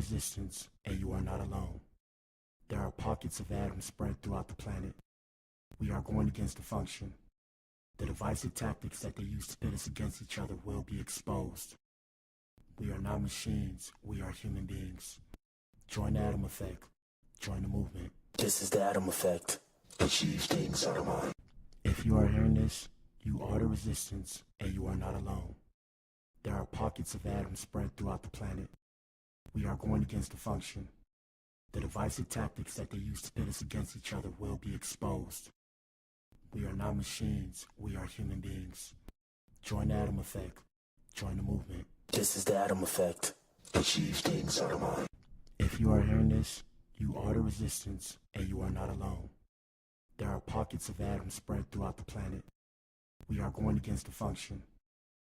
resistance, and you are not alone. There are pockets of atoms spread throughout the planet. We are going against the function. The divisive tactics that they use to pit us against each other will be exposed. We are not machines, we are human beings. Join the Atom Effect. Join the movement. This is the Atom Effect. Achieve things out of mind. If you are hearing this, you are the resistance, and you are not alone. There are pockets of atoms spread throughout the planet. We are going against the function. The divisive tactics that they use to pit us against each other will be exposed. We are not machines, we are human beings. Join the Atom Effect. Join the movement. This is the Atom Effect. Achieve things out of mind. If you are hearing this, you are the resistance, and you are not alone. There are pockets of atoms spread throughout the planet. We are going against the function.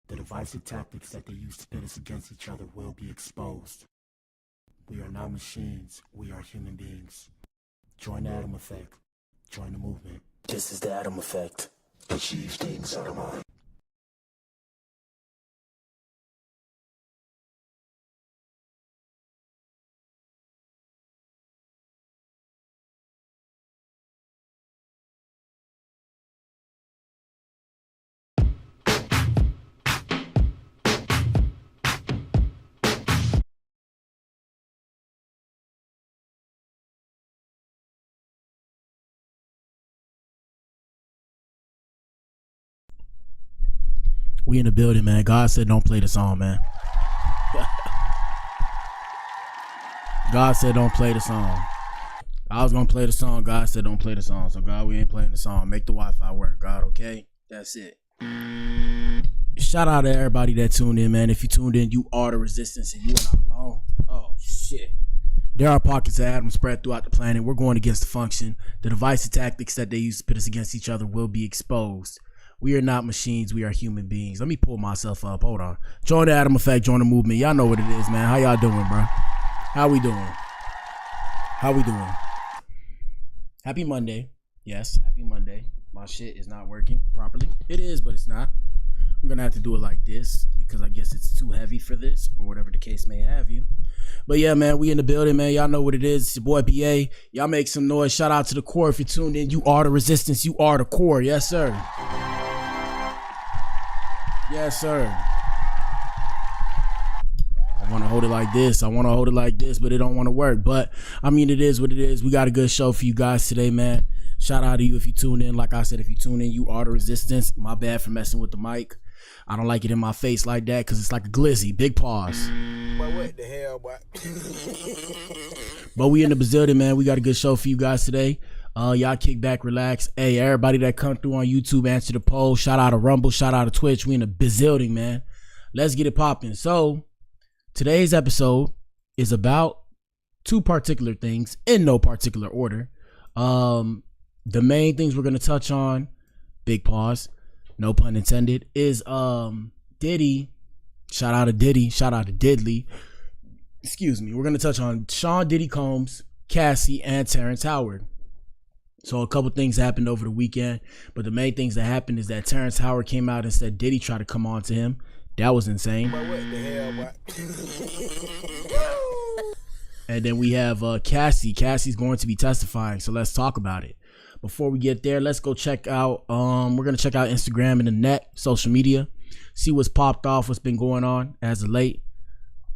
The divisive tactics that they use to pit us against each other will be exposed. We are not machines, we are human beings. Join the Atom Effect. Join the movement. This is the Atom Effect. Achieve things out of mind. We in the building, man. God said don't play the song, man. God said don't play the song. I was gonna play the song. God said don't play the song. So God, we ain't playing the song. Make the Wi-Fi work, God, okay? That's it. Shout out to everybody that tuned in, man. If you tuned in, you are the resistance and you are not alone. Oh, shit. There are pockets of atoms spread throughout the planet. We're going against the function. The divisive tactics that they use to pit us against each other will be exposed. We are not machines. We are human beings. Let me pull myself up. Hold on. Join the Atom Effect. Join the movement. Y'all know what it is, man. How y'all doing, bro? How we doing? How we doing? Happy Monday. Yes, happy Monday. My shit is not working properly. It is, but it's not. I'm going to have to do it like this because I guess it's too heavy for this or whatever the case may have you. But yeah, man, we in the building, man. Y'all know what it is. It's your boy, BA. Y'all make some noise. Shout out to the core. If you're tuned in, you are the resistance. You are the core. Yes, sir. Yes, sir. I want to hold it like this. I want to hold it like this, but it don't want to work. But, I mean, it is what it is. We got a good show for you guys today, man. Shout out to you if you tune in. Like I said, if you tune in, you are the resistance. My bad for messing with the mic. I don't like it in my face like that because it's like a glizzy. Big pause. But what the hell, boy? But we in the bazillion, man. We got a good show for you guys today. Y'all kick back, relax. Hey, everybody that come through on YouTube, answer the poll. Shout out to Rumble, shout out to Twitch. We in the bazillion, man. Let's get it popping. So today's episode is about two particular things in no particular order. The main things we're gonna touch on, big pause, no pun intended, is Diddy. Shout out to Diddy, shout out to Diddley. Excuse me. We're gonna touch on Sean Diddy Combs, Cassie, and Terrence Howard. So a couple things happened over the weekend, but the main things that happened is that Terrence Howard came out and said Diddy tried to come on to him. That was insane. But what the hell, boy? And then we have Cassie. Cassie's going to be testifying, so let's talk about it. Before we get there, let's go check out, we're going to check out Instagram and the net, social media, see what's popped off, what's been going on as of late.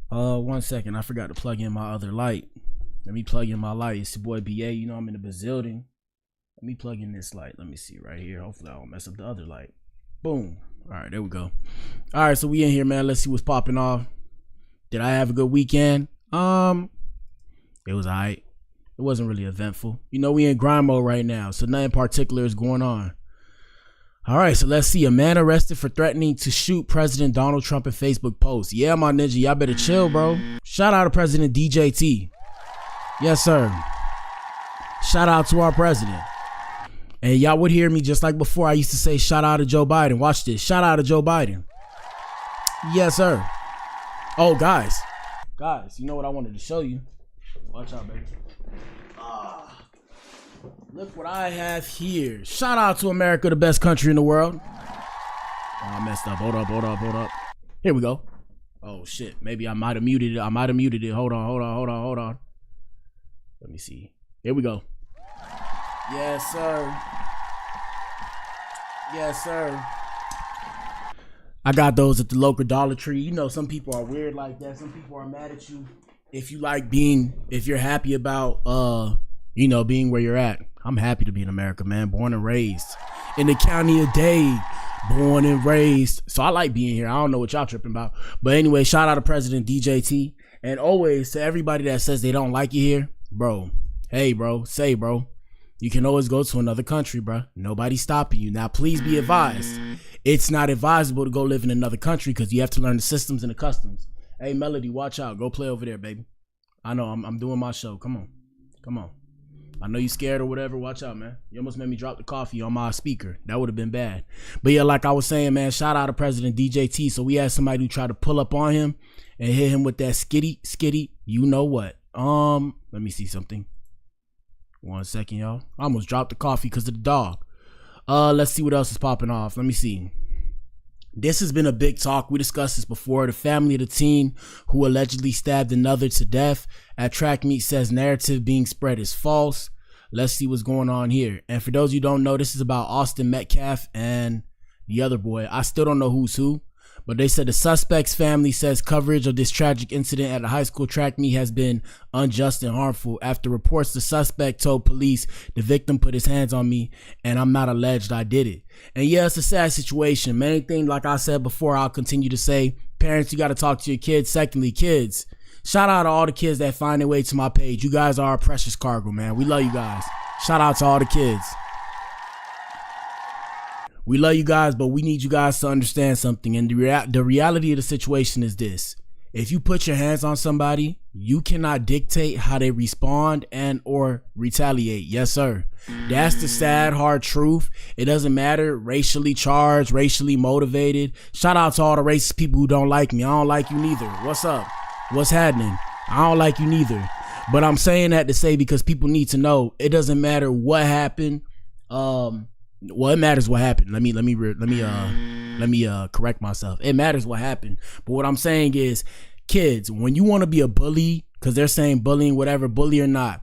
1 second, I forgot to plug in my other light. Let me plug in my light. It's your boy BA, you know I'm in the bazillion. Let me plug in this light. Let me see right here. Hopefully I won't mess up the other light. Boom. All right, there we go. All right, so we in here, man. Let's see what's popping off. Did I have a good weekend? It was all right. It wasn't really eventful. You know, we in grind mode right now, so nothing particular is going on. All right, so let's see. A man arrested for threatening to shoot President Donald Trump in Facebook post. Yeah, my ninja, y'all better chill, bro. Shout out to President DJT. Yes, sir. Shout out to our president. And y'all would hear me just like before. I used to say shout out to Joe Biden. Watch this. Shout out to Joe Biden. Yes, sir. Oh, guys, you know what I wanted to show you? Watch out, baby. Look what I have here. Shout out to America, the best country in the world. Oh, I messed up. Hold up. Here we go. Oh shit, maybe I might have muted it. Hold on. Let me see. Here we go. Yes, sir. I got those at the local Dollar Tree. You know, some people are weird like that. Some people are mad at you if you're happy about being where you're at. I'm happy to be in America, man. Born and raised in the county of Dade. Born and raised. So I like being here. I don't know what y'all tripping about. But anyway, shout out to President DJT. And always to everybody that says they don't like you here, bro. Hey, bro. You can always go to another country, bro. Nobody's stopping you. Now, please be advised. It's not advisable to go live in another country because you have to learn the systems and the customs. Hey, Melody, watch out. Go play over there, baby. I know. I'm doing my show. Come on. I know you scared or whatever. Watch out, man. You almost made me drop the coffee on my speaker. That would have been bad. But yeah, like I was saying, man, shout out to President DJT. So we had somebody who tried to pull up on him and hit him with that skitty, you know what. Let me see something. 1 second, y'all. I almost dropped the coffee because of the dog. Let's see what else is popping off. Let me see. This has been a big talk. We discussed this before. The family of the teen who allegedly stabbed another to death at track meet says narrative being spread is false. Let's see what's going on here. And for those you don't know, this is about Austin Metcalf and the other boy. I still don't know who's who, but they said the suspect's family says coverage of this tragic incident at a high school track meet has been unjust and harmful. After reports, the suspect told police the victim put his hands on me and I'm not alleged I did it. And yeah, it's a sad situation. Main thing, like I said before, I'll continue to say, parents, you got to talk to your kids. Secondly, kids, shout out to all the kids that find their way to my page. You guys are our precious cargo, man. We love you guys. Shout out to all the kids. We love you guys, but we need you guys to understand something. And the reality of the situation is this. If you put your hands on somebody, you cannot dictate how they respond and or retaliate. Yes, sir. That's the sad, hard truth. It doesn't matter. Racially charged, racially motivated. Shout out to all the racist people who don't like me. I don't like you neither. What's up? What's happening? I don't like you neither. But I'm saying that to say because people need to know it doesn't matter what happened. Well, it matters what happened. Let me correct myself. It matters what happened. But what I'm saying is, kids, when you want to be a bully, because they're saying bullying, whatever, bully or not,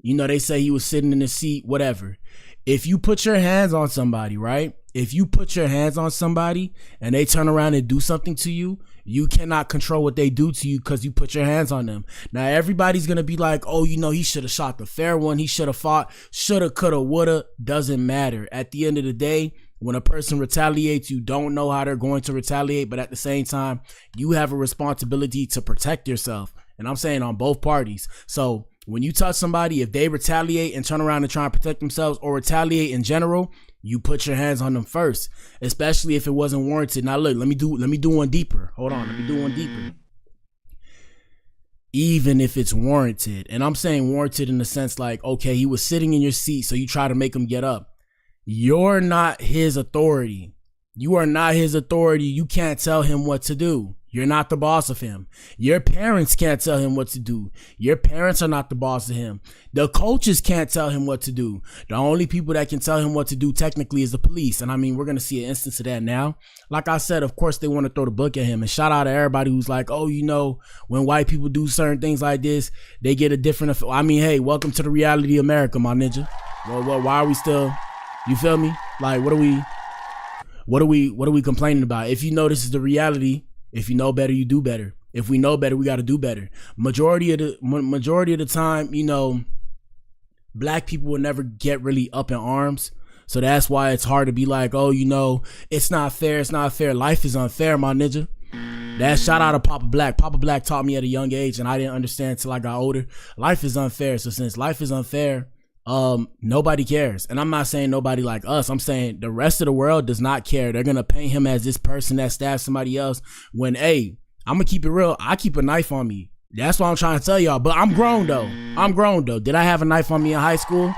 you know, they say he was sitting in the seat, whatever. If you put your hands on somebody, right? If you put your hands on somebody and they turn around and do something to you, you cannot control what they do to you because you put your hands on them. Now, everybody's going to be like, oh, you know, he should have shot the fair one. He should have fought. Shoulda, coulda, woulda. Doesn't matter. At the end of the day, when a person retaliates, you don't know how they're going to retaliate. But at the same time, you have a responsibility to protect yourself. And I'm saying on both parties. So when you touch somebody, if they retaliate and turn around and try and protect themselves or retaliate in general, you put your hands on them first, especially if it wasn't warranted. Now look, let me do one deeper. Hold on, let me do one deeper. Even if it's warranted, and I'm saying warranted in the sense like, okay, he was sitting in your seat, so you try to make him get up. You're not his authority. You are not his authority. You can't tell him what to do. You're not the boss of him. Your parents can't tell him what to do. Your parents are not the boss of him. The coaches can't tell him what to do. The only people that can tell him what to do technically is the police. And I mean, we're going to see an instance of that now. Like I said, of course, they want to throw the book at him. And shout out to everybody who's like, oh, you know, when white people do certain things like this, they get a different, I mean, hey, welcome to the reality of America, my ninja. Well, why are we still, you feel me? Like, what are we complaining about? If you know this is the reality, if you know better, you do better. If we know better, we got to do better. Majority of the time, you know, black people will never get really up in arms. So that's why it's hard to be like, oh, you know, it's not fair. It's not fair. Life is unfair, my ninja. That shout out to Papa Blac. Papa Blac taught me at a young age and I didn't understand until I got older. Life is unfair. So since life is unfair, nobody cares. And I'm not saying nobody like us. I'm saying the rest of the world does not care. They're gonna paint him as this person that stabbed somebody else when, hey, I'm gonna keep it real. I keep a knife on me. That's what I'm trying to tell y'all. But I'm grown though. Did I have a knife on me in high school?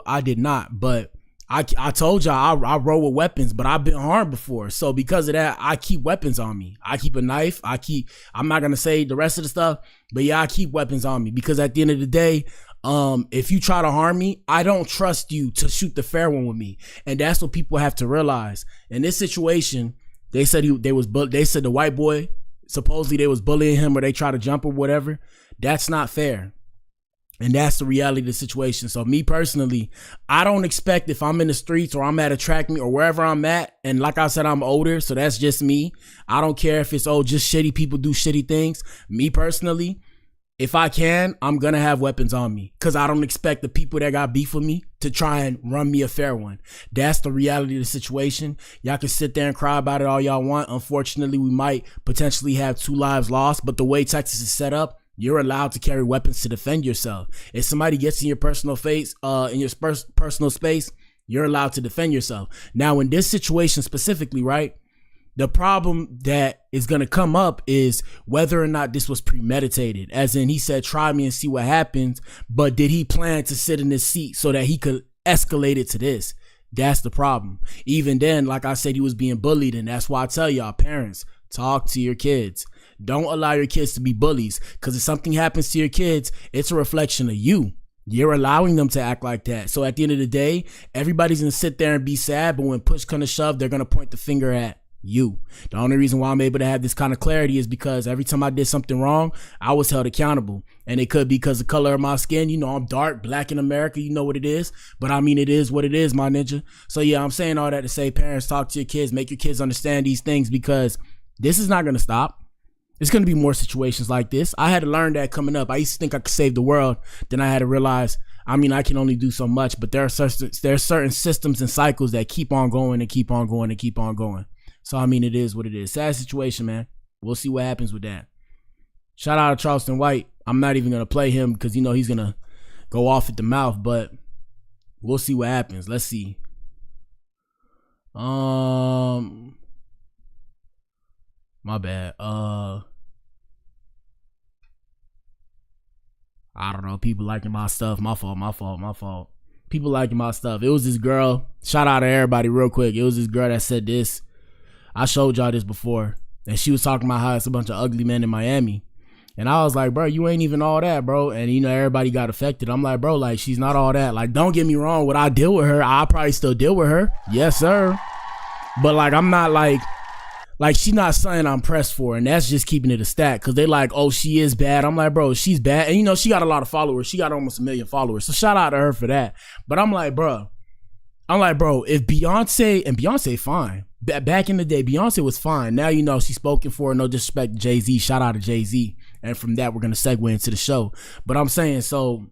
I did not. But I told y'all I roll with weapons, but I've been harmed before. So because of that, I keep weapons on me. I keep a knife. I'm not going to say the rest of the stuff, but yeah, I keep weapons on me because at the end of the day, if you try to harm me, I don't trust you to shoot the fair one with me. And that's what people have to realize. In this situation, They said they said the white boy, supposedly they was bullying him or they tried to jump or whatever. That's not fair. And that's the reality of the situation. So me personally, I don't expect if I'm in the streets or I'm at a track meet or wherever I'm at, and like I said, I'm older, so that's just me. I don't care if it's, just shitty people do shitty things. Me personally, if I can, I'm gonna have weapons on me because I don't expect the people that got beef with me to try and run me a fair one. That's the reality of the situation. Y'all can sit there and cry about it all y'all want. Unfortunately, we might potentially have 2 lives lost, but the way Texas is set up, you're allowed to carry weapons to defend yourself. If somebody gets in your personal space, you're allowed to defend yourself. Now, in this situation specifically, right, the problem that is going to come up is whether or not this was premeditated. As in, he said, try me and see what happens. But did he plan to sit in this seat so that he could escalate it to this? That's the problem. Even then, like I said, he was being bullied. And that's why I tell y'all, parents, talk to your kids. Don't allow your kids to be bullies, because if something happens to your kids, it's a reflection of you. You're allowing them to act like that. So at the end of the day, everybody's going to sit there and be sad, but when push comes to shove, they're going to point the finger at you. The only reason why I'm able to have this kind of clarity is because every time I did something wrong, I was held accountable. And it could be because the color of my skin. I'm dark, black in America. You know what it is. But I mean, it is what it is, my ninja. So yeah, I'm saying all that to say, parents, talk to your kids, make your kids understand these things, because this is not going to stop. There's going to be more situations like this. I had to learn that coming up. I used to think I could save the world. Then I had to realize, I can only do so much, but there are certain systems and cycles that keep on going and keep on going and keep on going. So, it is what it is. Sad situation, man. We'll see what happens with that. Shout out to Charleston White. I'm not even going to play him because, he's going to go off at the mouth, but we'll see what happens. Let's see. My bad. I don't know. People liking my stuff. My fault. People liking my stuff. It was this girl. Shout out to everybody real quick. It was this girl that said this. I showed y'all this before. And she was talking about how it's a bunch of ugly men in Miami. And I was like, bro, you ain't even all that, bro. And, everybody got affected. I'm like, bro, like, she's not all that. Like, don't get me wrong. Would I deal with her? I probably still deal with her. Yes, sir. But, like, I'm not like she's not something I'm pressed for, and that's just keeping it a stat, because they like, oh, she is bad. I'm like, bro, she's bad. And she got a lot of followers. She got almost 1 million followers. So shout out to her for that. But I'm like, bro, if Beyonce fine. Back in the day, Beyonce was fine. Now, she's spoken for, no disrespect to Jay-Z. Shout out to Jay-Z. And from that, we're going to segue into the show. But I'm saying, so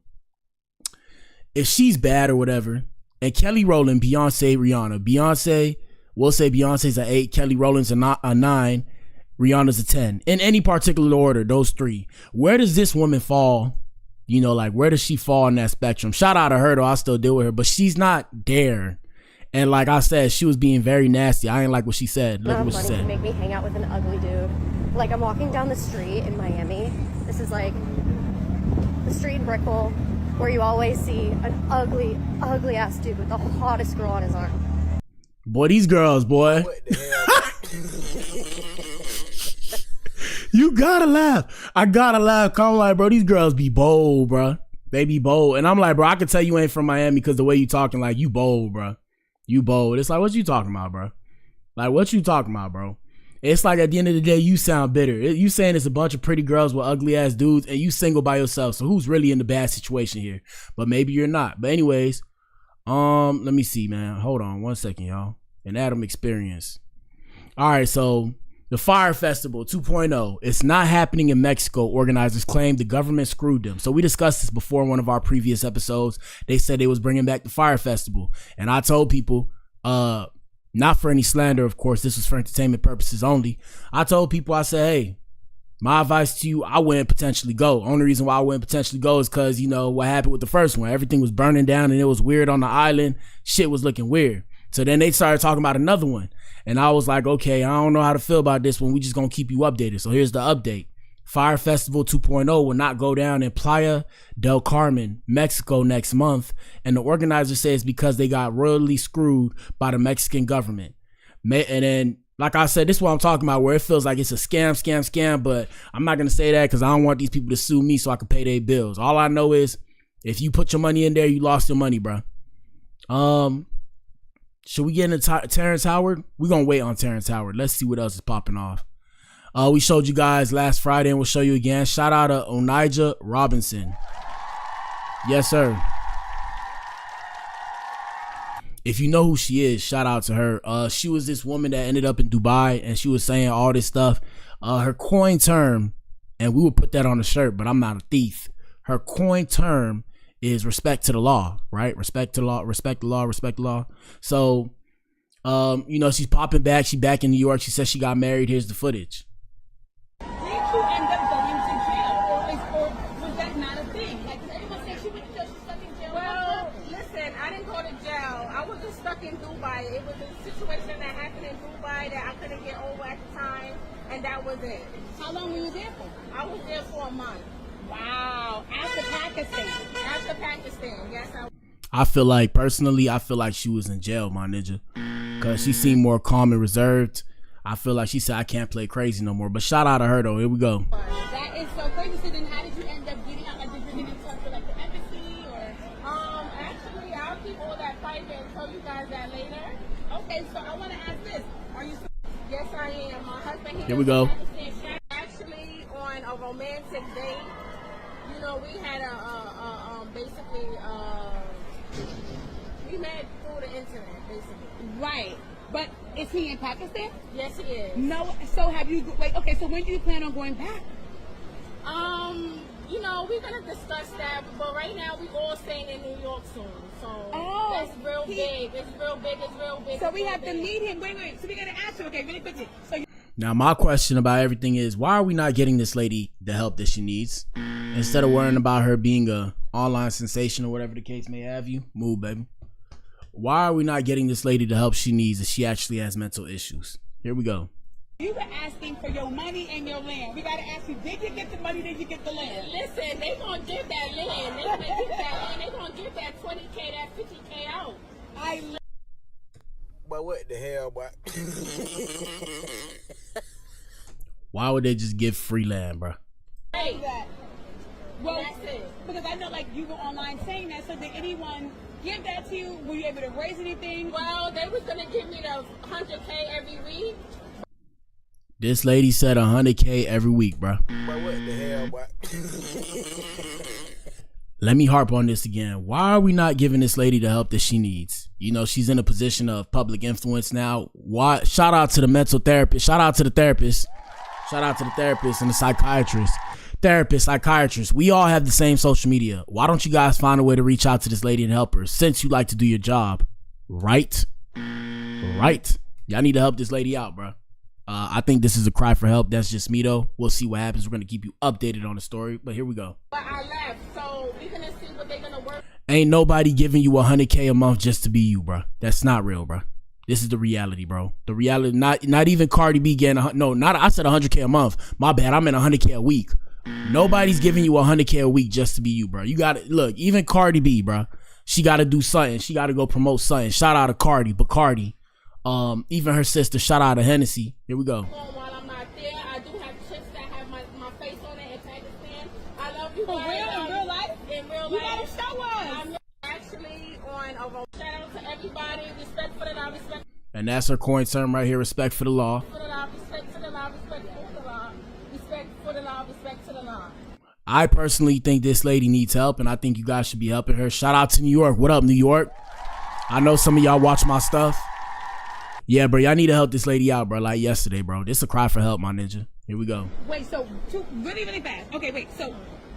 if she's bad or whatever, and Kelly Rowland, Beyonce, Rihanna, we'll say Beyonce's an 8, Kelly Rowland's a 9, Rihanna's a 10. In any particular order, those 3. Where does this woman fall? Where does she fall in that spectrum? Shout out to her, though. I still deal with her, but she's not there. And like I said, she was being very nasty. I ain't like what she said. Look at what she said. To make me hang out with an ugly dude. Like, I'm walking down the street in Miami. This is like the street in Brickell, where you always see an ugly, ugly ass dude with the hottest girl on his arm. Boy, these girls, boy. What the hell? You gotta laugh. I gotta laugh. I'm like, bro, these girls be bold, bro. They be bold. And I'm like, bro, I can tell you ain't from Miami because the way you talking, like, you bold, bro. You bold. It's like, what you talking about, bro? Like, what you talking about, bro? It's like at the end of the day, you sound bitter. You saying it's a bunch of pretty girls with ugly ass dudes and you single by yourself. So who's really in the bad situation here? But maybe you're not. But anyways, let me see, man. Hold on 1 second, y'all. An Adam experience. All right, so the Fire Festival 2.0. It's not happening in Mexico. Organizers claim the government screwed them. So we discussed this before in one of our previous episodes. They said they was bringing back the Fire Festival. And I told people, not for any slander, of course, this was for entertainment purposes only. I told people, I said, hey, my advice to you, I wouldn't potentially go. Only reason why I wouldn't potentially go is because, what happened with the first one. Everything was burning down and it was weird on the island. Shit was looking weird. So then they started talking about another one. And I was like, okay, I don't know how to feel about this one. We just going to keep you updated. So here's the update. Fire Festival 2.0 will not go down in Playa del Carmen, Mexico next month. And the organizer says because they got royally screwed by the Mexican government. And then, like I said, this is what I'm talking about, where it feels like it's a scam, but I'm not going to say that because I don't want these people to sue me so I can pay their bills. All I know is if you put your money in there, you lost your money, bro. Should we get into Terrence Howard? We're going to wait on Terrence Howard. Let's see what else is popping off. We showed you guys last Friday and we'll show you again. Shout out to Onijah Robinson. Yes, sir. If you know who she is, shout out to her. She was this woman that ended up in Dubai and she was saying all this stuff. Her coin term, and we would put that on the shirt, but I'm not a thief. Her coin term is respect to the law, right? Respect to the law, respect the law, respect the law. So, you know, she's popping back. She's back in New York. She says she got married. Here's the footage. Did you end up going to jail, or was that not a thing? Like, did anyone say she went to jail? She's stuck in jail? Well, listen, I didn't go to jail. I was just stuck in Dubai. It was a situation that happened in Dubai that I couldn't get over at the time, and that was it. How long were you there for? I was there for a month. Wow, after Pakistan. After Pakistan, yes, I feel like, personally, I feel like she was in jail, my ninja. Because she seemed more calm and reserved. I feel like she said, I can't play crazy no more. But shout out to her, though. Here we go. That is so crazy. So then how did you end up getting out? Like, did you get in touch with, like, the embassy, or? actually, I'll keep all that private and tell you guys that later. Okay, so I want to ask this. Are you... Yes, I am. My husband, Here we go. Actually, on a romantic date, you know, we had basically, we met through the internet, basically. Right. But is he in Pakistan? Yes, he is. No. So have you... Wait, okay, so when do you plan on going back? You know, we're going to discuss that, but right now we all staying in New York soon. So that's real big. It's real big. It's real big. So we have to meet him. Wait. So we got to ask her. Okay, really quickly. So Now, my question about everything is, why are we not getting this lady the help that she needs? Instead of worrying about her being a online sensation or whatever the case may have you. Move, baby. Why are we not getting this lady the help she needs if she actually has mental issues? Here we go. you were asking for your money and your land. We got to ask you, did you get the money, did you get the land? Listen, they going to give that land. They going to give that land. They going to give that 20K, that 50K out. But what the hell, boy? Why would they just give free land, bro? Hey, Well, that's it. because I know, like, you were online saying that, so did anyone give that to you? Were you able to raise anything? Well, they was going to give me the 100K every week. This lady said 100K every week, bro. But what the hell, boy? Let me harp on this again. Why are we not giving this lady the help that she needs? You know, she's in a position of public influence now. Why? Shout out to the mental therapist. Shout out to the therapist. Shout out to the therapist and the psychiatrist. Therapist, psychiatrist. We all have the same social media. Why don't you guys find a way to reach out to this lady and help her, since you like to do your job? Right? Right. Y'all need to help this lady out, bro. I think this is a cry for help. That's just me, though. We'll see what happens. We're going to keep you updated on the story. But here we go. But I left, so we're going to see what they're going to work. Ain't nobody giving you 100K a month just to be you, bro. That's not real, bro. This is the reality, bro. The reality, not even Cardi B getting, I said 100K a month. My bad, I meant 100K a week. Nobody's giving you 100K a week just to be you, bro. You got to, look, even Cardi B, bro. She got to do something. She got to go promote something. Shout out to Cardi, Bacardi. Even her sister, shout out to Hennessy. Here we go. While I'm not there, I do have chips that have my face on it in Pakistan. I love you For guys. real? In real life? In real You life. gotta show us. I'm actually on a road. Shout out to everybody. Respect for the law. Respect And that's her coin term right here. Respect for the law. for the law. Respect to the law. Respect for the law. Respect for the law. Respect to the law. I personally think this lady needs help, and I think you guys should be helping her. Shout out to New York. What up, New York? I know some of y'all watch my stuff. Yeah, bro, y'all need to help this lady out, bro, like yesterday, bro. This is a cry for help, my ninja. Here we go. Wait, so really, really fast. Okay, wait. So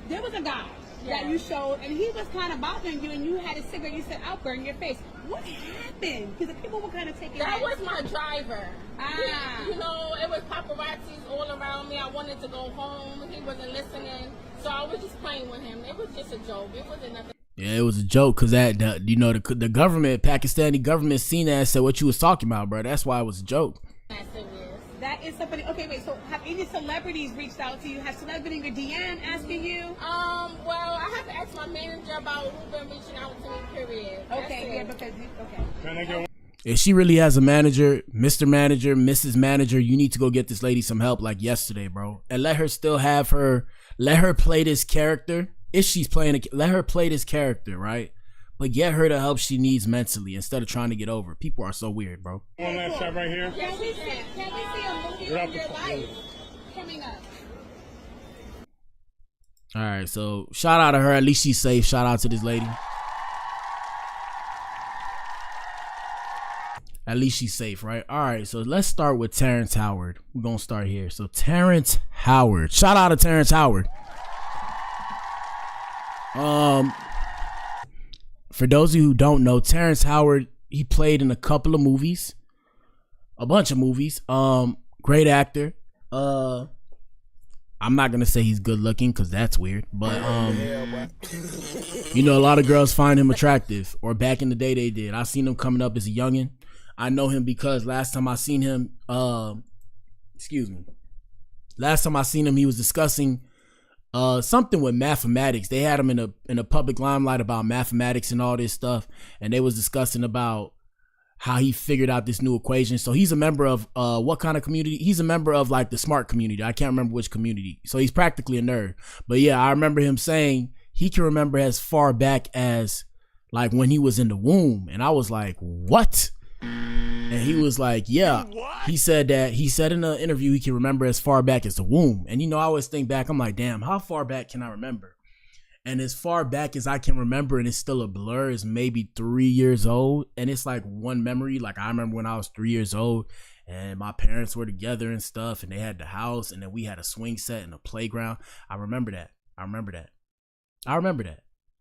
there was a guy that you showed, and he was kind of bothering you, and you had a cigarette. You said, "I'll burn your face." What happened? Because the people were kind of taking That was my driver. Ah. You know, it was paparazzis all around me. I wanted to go home. He wasn't listening. So I was just playing with him. It was just a joke. It wasn't nothing. Yeah, it was a joke because the government, Pakistani government seen that and said what you was talking about, bro. That's why it was a joke. That serious. That is somebody. Okay, wait. So have any celebrities reached out to you? Has celebrity in your DM asking you? Well, I have to ask my manager about who's been reaching out to me, period. That's Okay, it. yeah, because okay. If she really has a manager, Mr. Manager, Mrs. Manager, you need to go get this lady some help like yesterday, bro. And let her still have let her play this character. If she's playing let her play this character, right? but get her the help she needs mentally instead of trying to get over. People are so weird, bro. One last shot right here. Can we see a movie of your life coming up? All right, so shout out to her. At least she's safe. Shout out to this lady. At least she's safe, right? All right, so let's start with Terrence Howard. We're going to start here. So Terrence Howard. Shout out to Terrence Howard. For those of you who don't know, Terrence Howard, he played in a couple of movies. A bunch of movies. Great actor. I'm not going to say he's good looking because that's weird. But, you know, a lot of girls find him attractive. Or back in the day they did. I seen him coming up as a youngin'. I know him because last time I seen him, last time I seen him, he was discussing something with mathematics. They had him in a public limelight about mathematics and all this stuff, and they was discussing about how he figured out this new equation. So he's a member of what kind of community? He's a member of like the smart community. I can't remember which community. So he's practically a nerd. But yeah, I remember him saying he can remember as far back as like when he was in the womb, and I was like, what? And he was like, yeah. He said in an interview he can remember as far back as the womb. And you know, I always think back, I'm like, damn, how far back can I remember? And as far back as I can remember, and it's still a blur, is maybe 3 years old. And it's like one memory. Like I remember when I was 3 years old and my parents were together and stuff, and they had the house, and then we had a swing set and a playground. I remember that.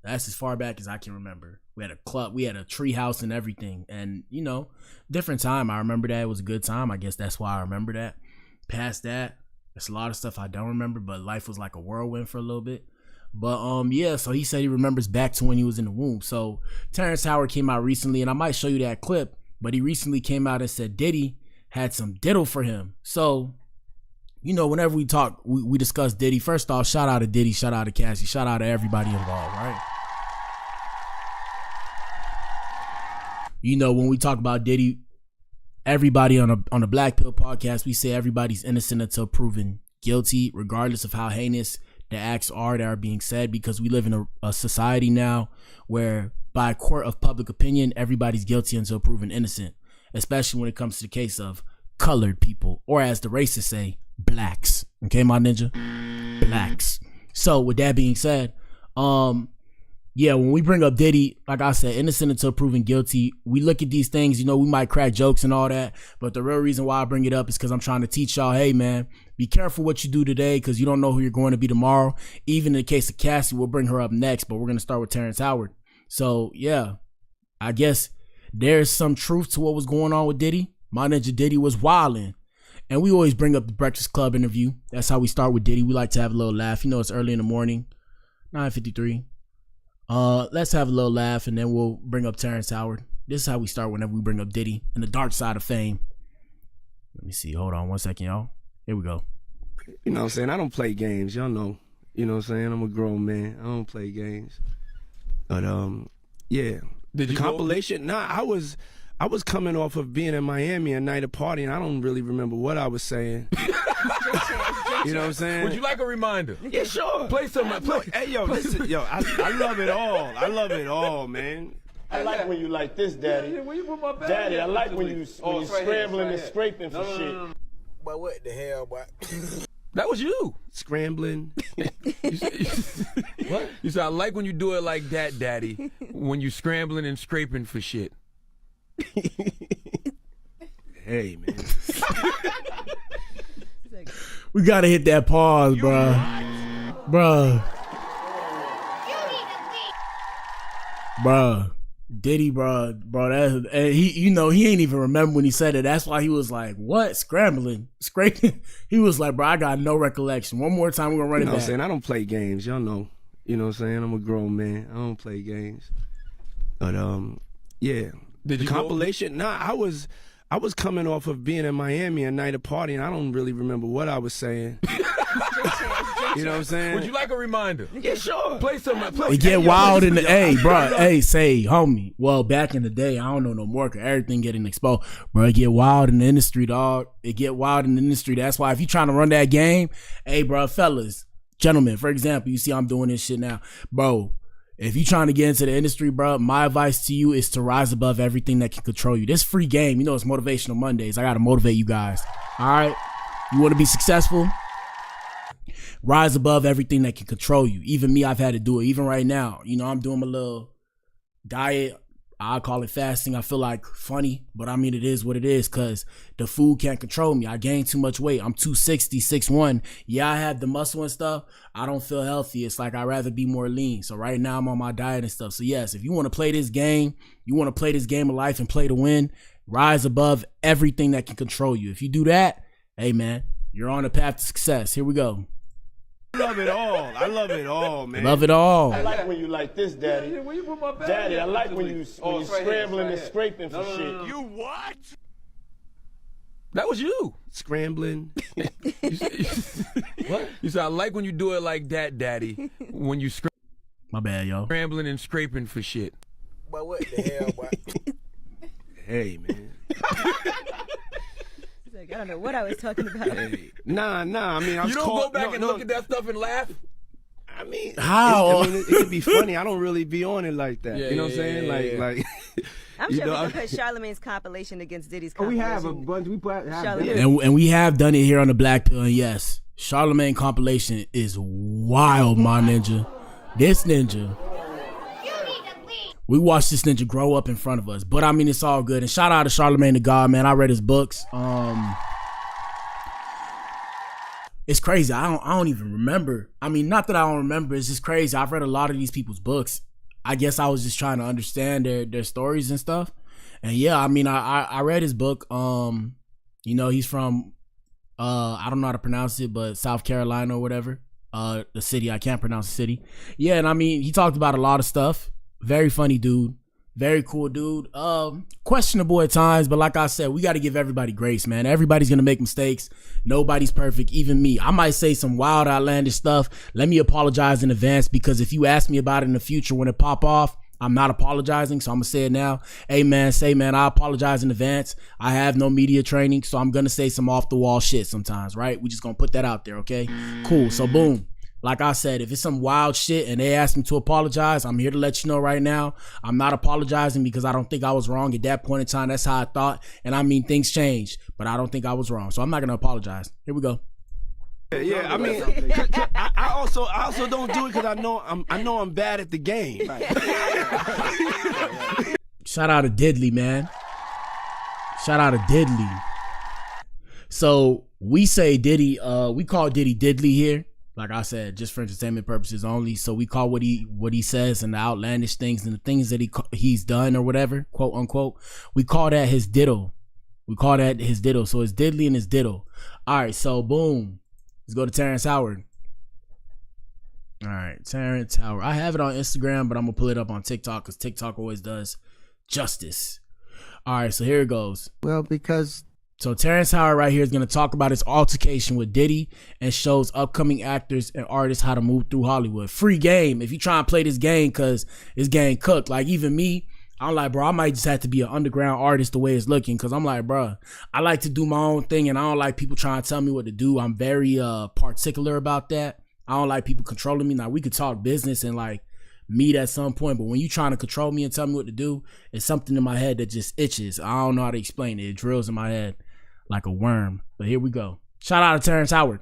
That's as far back as I can remember. We had a club, we had a tree house and everything. And, you know, different time. I remember that. It was a good time. I guess that's why I remember that. Past that, there's a lot of stuff I don't remember, but life was like a whirlwind for a little bit. But, yeah, so he said he remembers back to when he was in the womb. So Terrence Howard came out recently, and I might show you that clip, but he recently came out and said Diddy had some diddle for him. So, you know, whenever we talk, we discuss Diddy. First off, shout out to Diddy, shout out to Cassie, shout out to everybody involved, right? You know, when we talk about Diddy, everybody on the Blac Pill podcast, we say everybody's innocent until proven guilty, regardless of how heinous the acts are that are being said, because we live in a society now where by court of public opinion, everybody's guilty until proven innocent, especially when it comes to the case of colored people, or as the racists say, blacks. Okay, my ninja? Blacks. So with that being said, yeah, when we bring up Diddy, like I said, innocent until proven guilty, we look at these things, you know, we might crack jokes and all that, but the real reason why I bring it up is because I'm trying to teach y'all, hey man, be careful what you do today, because you don't know who you're going to be tomorrow. Even in the case of Cassie, we'll bring her up next, but we're going to start with Terrence Howard. So yeah, I guess there's some truth to what was going on with Diddy. My ninja Diddy was wilding. And we always bring up the Breakfast Club interview. That's how we start with Diddy. We like to have a little laugh. You know, it's early in the morning, 9:53. Let's have a little laugh, and then we'll bring up Terrence Howard. This is how we start whenever we bring up Diddy and the dark side of fame. Let me see. Hold on 1 second, y'all. Here we go. You know what I'm saying? I don't play games. Y'all know. You know what I'm saying? I'm a grown man. I don't play games. But, yeah. Did you compilation? Nah, I was coming off of being in Miami a night of party, and I don't really remember what I was saying. You know what I'm saying? Would you like a reminder? Yeah, sure. Play some. Hey, yo, listen, yo, I love it all. I love it all, man. I like when you like this, Daddy. Where you put my bag? Daddy, I like when you scrambling and here. scraping for shit. But what the hell, boy? That was you. Scrambling. What? You said, I like when you do it like that, Daddy. When you scrambling and scraping for shit. Hey, man. We gotta hit that pause, bruh. Bruh. Bruh. Diddy, bruh. Bro, and he, you know, he ain't even remember when he said it. That's why he was like, what? Scrambling? Scraping? He was like, bro, I got no recollection. One more time, we're gonna run it back. You know what I'm saying? I don't play games. Y'all know. You know what I'm saying? I'm a grown man. I don't play games. But, yeah. Did you compilation? Nah, I was coming off of being in Miami a night of party, and I don't really remember what I was saying. You know what I'm saying? Would you like a reminder? Yeah, sure. Play some. It get wild in the bro. Hey, say, homie. Well, back in the day, I don't know no more, cause everything getting exposed, bro. It get wild in the industry, dog. It get wild in the industry. That's why if you trying to run that game, hey, bro, fellas, gentlemen, for example, you see I'm doing this shit now, bro. If you trying to get into the industry, bro, my advice to you is to rise above everything that can control you. This free game, you know, it's Motivational Mondays. I got to motivate you guys. All right. You want to be successful? Rise above everything that can control you. Even me, I've had to do it. Even right now, you know, I'm doing my little diet. I call it fasting. I feel like funny, but I mean, it is what it is because the food can't control me. I gained too much weight. I'm 260, 6'1". Yeah, I have the muscle and stuff. I don't feel healthy. It's like I'd rather be more lean. So right now I'm on my diet and stuff. So yes, if you want to play this game, you want to play this game of life and play to win, rise above everything that can control you. If you do that, hey man, you're on the path to success. Here we go. I love it all. I love it all, man. Love it all. I like when you like this, Daddy. Where you put my bag? Daddy, I like when you It's right scrambling here, and scraping for shit. No. You what? That was you. Scrambling. What? You said, I like when you do it like that, Daddy. When you My bad, yo. scrambling and scraping for shit. But what the hell, boy? Hey, man. Like, I don't know what I was talking about. Hey. Nah. I mean, I was You don't caught, go back and look at that stuff and laugh? I mean, How? it could be funny. I don't really be on it like that. Yeah, you know what I'm saying? yeah. Like. I'm you sure know, we can put Charlamagne's compilation against Diddy's We compilation. have a bunch. We have Charlamagne. And we have done it here on the Blac Pill. And yes, Charlamagne compilation is wild, my ninja. This ninja. We watched this ninja grow up in front of us. But I mean, it's all good. And shout out to Charlamagne the God, man. I read his books. It's crazy. I don't even remember. I mean, not that I don't remember. It's just crazy. I've read a lot of these people's books. I guess I was just trying to understand their stories and stuff. And yeah, I mean, I read his book. You know, he's from I don't know how to pronounce it, but South Carolina or whatever. The city, I can't pronounce the city. Yeah, and I mean, he talked about a lot of stuff. Very funny dude. Very cool dude. Questionable at times, but like I said, we got to give everybody grace, man. Everybody's gonna make mistakes. Nobody's perfect, even me. I might say some wild, outlandish stuff. Let me apologize in advance, because if you ask me about it in the future when it pop off, I'm not apologizing, so I'm gonna say it now. Hey man, I apologize in advance. I have no media training, so I'm gonna say some off the wall shit sometimes, right? We just gonna put that out there, okay? Cool. So boom. Like I said, if it's some wild shit and they ask me to apologize, I'm here to let you know right now. I'm not apologizing because I don't think I was wrong at that point in time. That's how I thought. And I mean, things changed, but I don't think I was wrong. So I'm not going to apologize. Here we go. Yeah, I mean, I also don't do it because I know I'm bad at the game. Shout out to Diddley, man. Shout out to Diddley. So we say Diddy, we call Diddy Diddley here. Like I said, just for entertainment purposes only. So we call what he says and the outlandish things and the things that he's done or whatever, quote unquote. We call that his diddle. So it's Diddley and his diddle. All right, so boom. Let's go to Terrence Howard. All right, Terrence Howard. I have it on Instagram, but I'm gonna pull it up on TikTok because TikTok always does justice. All right, so here it goes. Well, because So Terrence Howard right here is going to talk about his altercation with Diddy and shows upcoming actors and artists how to move through Hollywood. Free game. If you try and play this game, because this game cooked. Like even me, I'm like, bro, I might just have to be an underground artist the way it's looking. Because I'm like, bro, I like to do my own thing and I don't like people trying to tell me what to do. I'm very particular about that. I don't like people controlling me. Now, we could talk business and like meet at some point, but when you trying to control me and tell me what to do, it's something in my head that just itches. I don't know how to explain it. It drills in my head like a worm. But here we go. Shout out to Terrence Howard.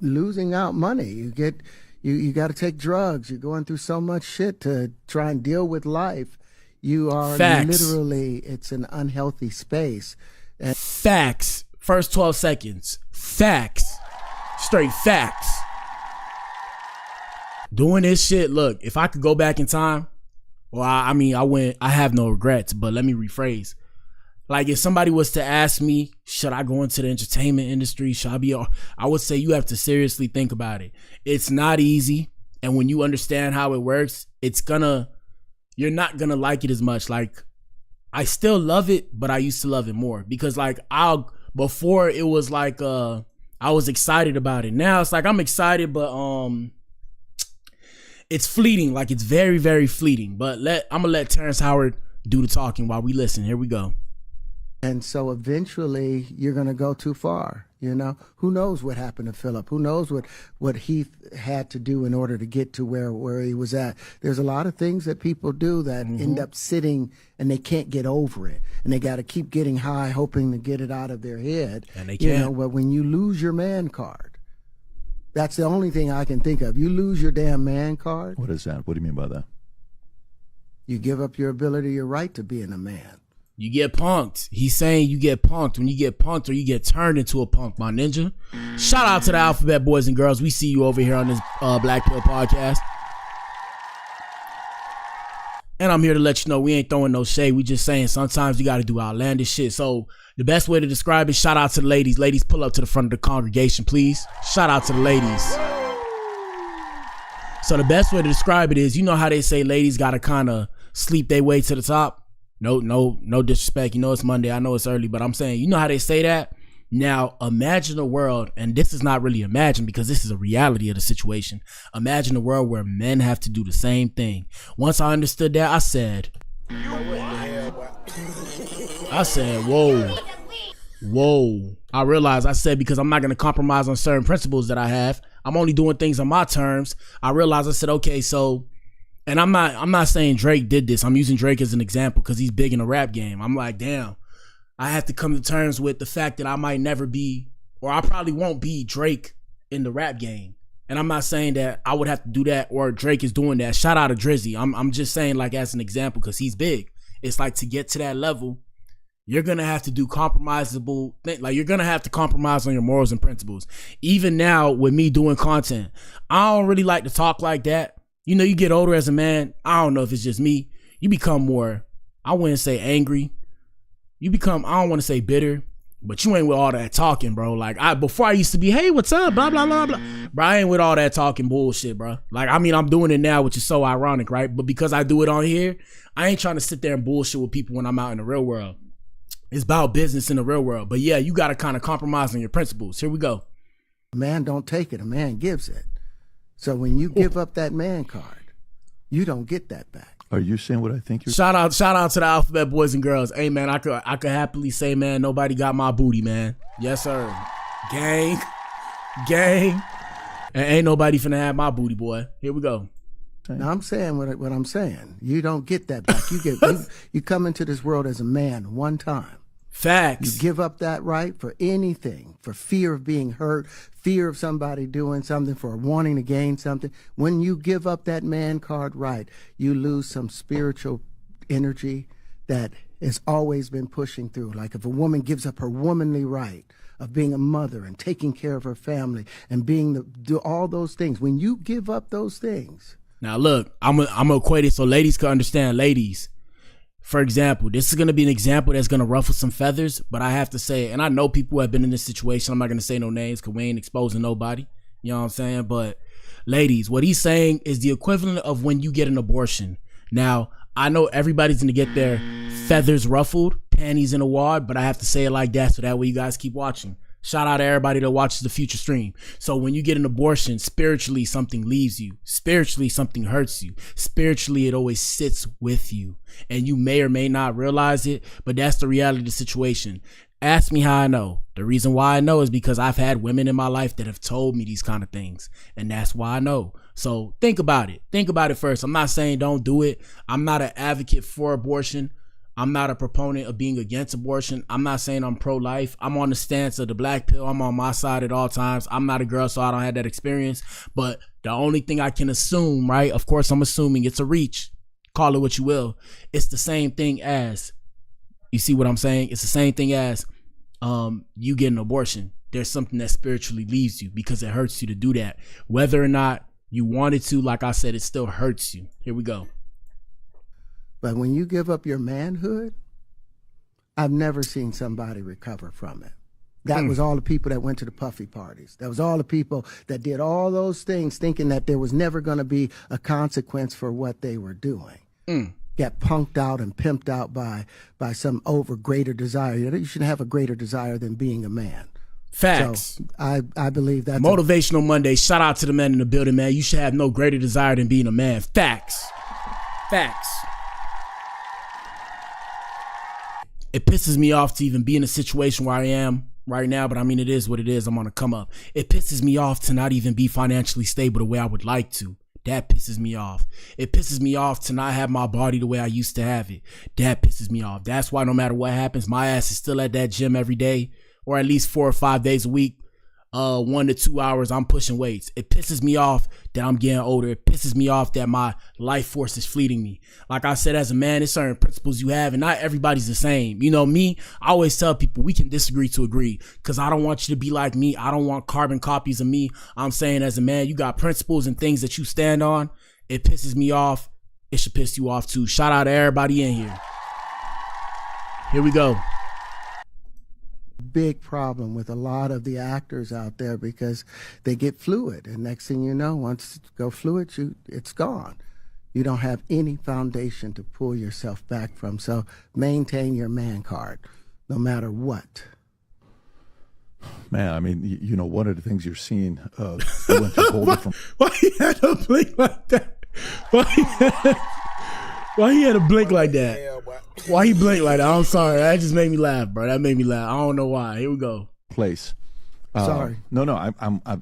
losing out money. You got to take drugs. You're going through so much shit to try and deal with life. You are literally, it's an unhealthy space. And facts. First 12 seconds. Facts. Straight facts. Doing this shit, look, if I could go back in time, well, I have no regrets, but let me rephrase. Like, if somebody was to ask me, should I go into the entertainment industry? I would say you have to seriously think about it. It's not easy. And when you understand how it works, you're not gonna like it as much. Like, I still love it, but I used to love it more because before it was like, I was excited about it. Now it's like, I'm excited, but, it's fleeting. Like, it's very, very fleeting, but I'm gonna let Terrence Howard do the talking while we listen. Here we go. And so eventually you're going to go too far. You know, who knows what happened to Philip? Who knows what he had to do in order to get to where he was at? There's a lot of things that people do that end up sitting and they can't get over it. And they got to keep getting high, hoping to get it out of their head. And they You can't. know, but when you lose your man card, that's the only thing I can think of. You lose your damn man card, What is that? What do you mean by that? you give up your ability, your right to being a man. You get punked. He's saying you get punked. When you get punked or you get turned into a punk, my ninja. Shout out to the Alphabet boys and girls. We see you over here on this Blac Pill podcast. And I'm here to let you know we ain't throwing no shade. We just saying sometimes you got to do outlandish shit. So the best way to describe it, shout out to the ladies. Ladies, pull up to the front of the congregation, please. Shout out to the ladies. So the best way to describe it is, you know how they say ladies got to kind of sleep their way to the top? No disrespect. You know it's Monday. I know it's early, but I'm saying, you know how they say that? Now, imagine a world, and this is not really imagine because this is a reality of the situation. Imagine a world where men have to do the same thing. Once I understood that, I said, whoa. I realized I said, because I'm not going to compromise on certain principles that I have. I'm only doing things on my terms. I realized I said, okay, so, and I'm not saying Drake did this. I'm using Drake as an example because he's big in the rap game. I'm like, damn, I have to come to terms with the fact that I might never be, or I probably won't be Drake in the rap game. And I'm not saying that I would have to do that or Drake is doing that. Shout out to Drizzy. I'm just saying, like, as an example, because he's big. It's like, to get to that level, you're going to have to do compromisable things. Like, you're going to have to compromise on your morals and principles. Even now with me doing content, I don't really like to talk like that. You know, you get older as a man. I don't know if it's just me. You become more, I wouldn't say angry. You become, I don't want to say bitter, but you ain't with all that talking, bro. Like, before I used to be, hey, what's up? Blah, blah, blah, blah. Bro, I ain't with all that talking bullshit, bro. Like, I mean, I'm doing it now, which is so ironic, right? But because I do it on here, I ain't trying to sit there and bullshit with people when I'm out in the real world. It's about business in the real world. But yeah, you got to kind of compromise on your principles. Here we go. A man don't take it, a man gives it. So when you give up that man card, you don't get that back. Are you saying what I think you're Shout out to the Alphabet boys and girls. Hey man, I could happily say, man, nobody got my booty, man. Yes, sir. Gang. And ain't nobody finna have my booty, boy. Here we go. Now I'm saying what I'm saying. You don't get that back. You come into this world as a man one time. Facts. You give up that right for anything, for fear of being hurt, fear of somebody doing something, for wanting to gain something. When you give up that man card right, you lose some spiritual energy that has always been pushing through. Like if a woman gives up her womanly right of being a mother and taking care of her family and do all those things. When you give up those things. Now look, I'm gonna equate it so ladies can understand. Ladies, for example, this is going to be an example that's going to ruffle some feathers, but I have to say, and I know people who have been in this situation, I'm not going to say no names because we ain't exposing nobody, you know what I'm saying? But ladies, what he's saying is the equivalent of when you get an abortion. Now, I know everybody's going to get their feathers ruffled, panties in a wad, but I have to say it like that so that way you guys keep watching. Shout out to everybody that watches the future stream. So when you get an abortion, spiritually something leaves you. Spiritually something hurts you. Spiritually it always sits with you. And you may or may not realize it, but that's the reality of the situation. Ask me how I know. The reason why I know is because I've had women in my life that have told me these kind of things. And that's why I know. So think about it. Think about it first. I'm not saying don't do it. I'm not an advocate for abortion. I'm not a proponent of being against abortion. I'm not saying I'm pro-life. I'm on the stance of the Blac Pill. I'm on my side at all times. I'm not a girl, so I don't have that experience. But the only thing I can assume, right? Of course, I'm assuming it's a reach. Call it what you will. It's the same thing as, you see what I'm saying? It's the same thing as you get an abortion. There's something that spiritually leaves you because it hurts you to do that. Whether or not you wanted to, like I said, it still hurts you. Here we go. But when you give up your manhood, I've never seen somebody recover from it. That was all the people that went to the puffy parties. That was all the people that did all those things thinking that there was never going to be a consequence for what they were doing. Get punked out and pimped out by some greater desire. You shouldn't have a greater desire than being a man. Facts. So I believe that's Motivational Monday. Shout out to the men in the building, man. You should have no greater desire than being a man. Facts. It pisses me off to even be in a situation where I am right now, but I mean, it is what it is. I'm on a come up. It pisses me off to not even be financially stable the way I would like to. That pisses me off. It pisses me off to not have my body the way I used to have it. That pisses me off. That's why no matter what happens, my ass is still at that gym every day, or at least 4 or 5 days a week. 1 to 2 hours I'm pushing weights. It pisses me off that I'm getting older. It pisses me off that my life force is fleeting me. Like I said, as a man, there's certain principles you have, and not everybody's the same. You know me, I always tell people we can disagree to agree, because I don't want you to be like me. I don't want carbon copies of me. I'm saying, as a man, you got principles and things that you stand on. It pisses me off. It should piss you off too. Shout out to everybody in here. Here we go. Big problem with a lot of the actors out there, because they get fluid, and next thing you know, once you go fluid, it's gone. You don't have any foundation to pull yourself back from. So maintain your man card, no matter what. Man, I mean, you know, one of the things you're seeing, went to a whole different. Why he had to blink like that? Why he had to blink like that? Why he blinked like that? I'm sorry. That just made me laugh, bro. That made me laugh. I don't know why. Here we go. Place. Sorry. No,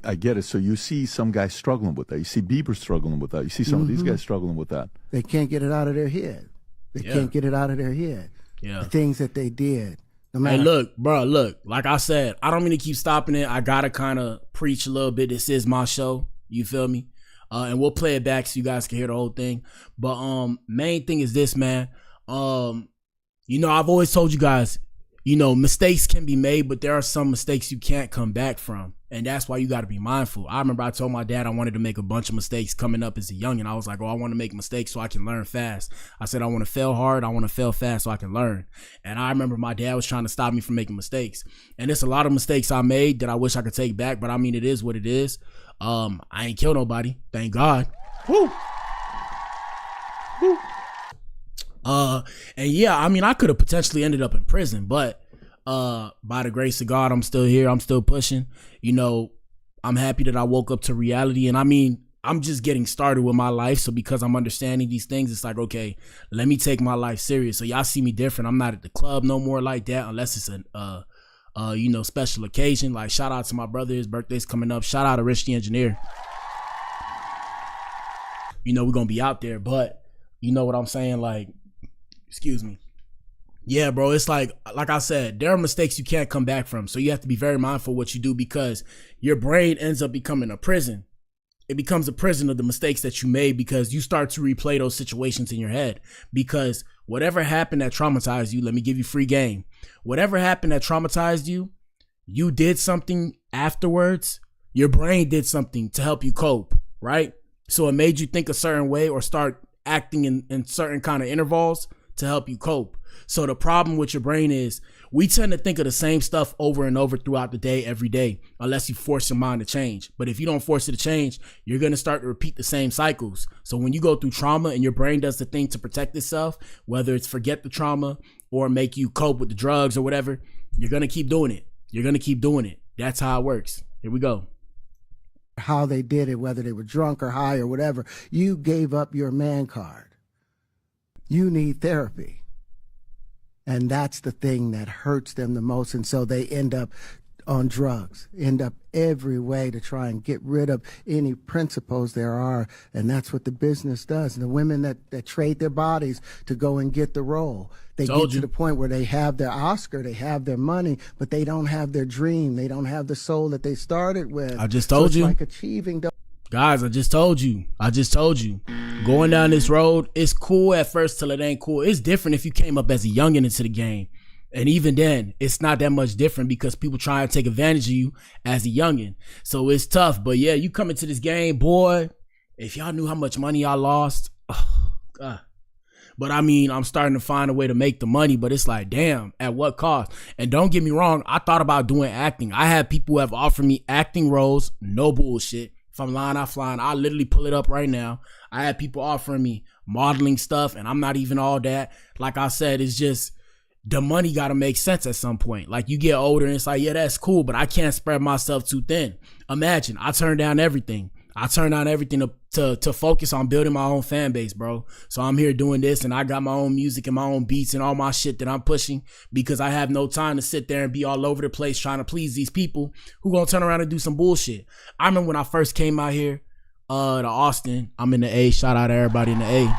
I get it. So you see some guys struggling with that. You see Bieber struggling with that. You see some of these guys struggling with that. They can't get it out of their head. They can't get it out of their head. Yeah. The things that they did. No matter. Hey, look, bro, look. Like I said, I don't mean to keep stopping it. I gotta kind of preach a little bit. This is my show. You feel me? And we'll play it back so you guys can hear the whole thing. But main thing is this, man. You know, I've always told you guys, you know, mistakes can be made, but there are some mistakes you can't come back from. And that's why you got to be mindful. I remember I told my dad I wanted to make a bunch of mistakes coming up as a youngin'. I was like, oh, I want to make mistakes so I can learn fast. I said, I want to fail hard. I want to fail fast so I can learn. And I remember my dad was trying to stop me from making mistakes. And there's a lot of mistakes I made that I wish I could take back. But I mean, it is what it is. I ain't killed nobody. Thank God. Woo. Woo. And yeah, I mean, I could have potentially ended up in prison, but by the grace of God, I'm still here. I'm still pushing. You know, I'm happy that I woke up to reality. And I mean, I'm just getting started with my life. So because I'm understanding these things, it's like, okay, let me take my life serious. So y'all see me different. I'm not at the club no more like that, unless it's a you know, special occasion. Like, shout out to my brother. His birthday's coming up. Shout out to Rich the Engineer. You know, we're going to be out there, but you know what I'm saying? Like, excuse me. Yeah, bro, it's like I said, there are mistakes you can't come back from. So you have to be very mindful what you do, because your brain ends up becoming a prison. It becomes a prison of the mistakes that you made, because you start to replay those situations in your head. Because whatever happened that traumatized you, let me give you free game. Whatever happened that traumatized you, you did something afterwards. Your brain did something to help you cope, right? So it made you think a certain way or start acting in certain kind of intervals to help you cope. So the problem with your brain is we tend to think of the same stuff over and over throughout the day, every day, unless you force your mind to change. But if you don't force it to change, you're going to start to repeat the same cycles. So when you go through trauma and your brain does the thing to protect itself, whether it's forget the trauma or make you cope with the drugs or whatever, you're going to keep doing it. You're going to keep doing it. That's how it works. Here we go. How they did it, whether they were drunk or high or whatever, you gave up your man card. You need therapy. And that's the thing that hurts them the most. And so they end up on drugs, end up every way to try and get rid of any principles there are. And that's what the business does. And the women that trade their bodies to go and get the role, they get to the point where they have their Oscar, they have their money, but they don't have their dream. They don't have the soul that they started with. I just told you. It's like achieving the Guys, I just told you. Going down this road, it's cool at first till it ain't cool. It's different if you came up as a youngin' into the game. And even then, it's not that much different, because people try to take advantage of you as a youngin'. So it's tough. But yeah, you come into this game, boy, if y'all knew how much money I lost, oh, God. But I mean, I'm starting to find a way to make the money, but it's like, damn, at what cost? And don't get me wrong, I thought about doing acting. I had people who have offered me acting roles, no bullshit. If I'm lying, I'm flying. I literally pull it up right now. I had people offering me modeling stuff, and I'm not even all that. Like I said, it's just the money got to make sense at some point. Like, you get older and it's like, yeah, that's cool, but I can't spread myself too thin. Imagine, I turned down everything. I turned down everything to focus on building my own fan base, bro. So I'm here doing this, and I got my own music and my own beats and all my shit that I'm pushing because I have no time to sit there and be all over the place trying to please these people who gonna turn around and do some bullshit. I remember when I first came out here to Austin. I'm in the A. Shout out to everybody in the A.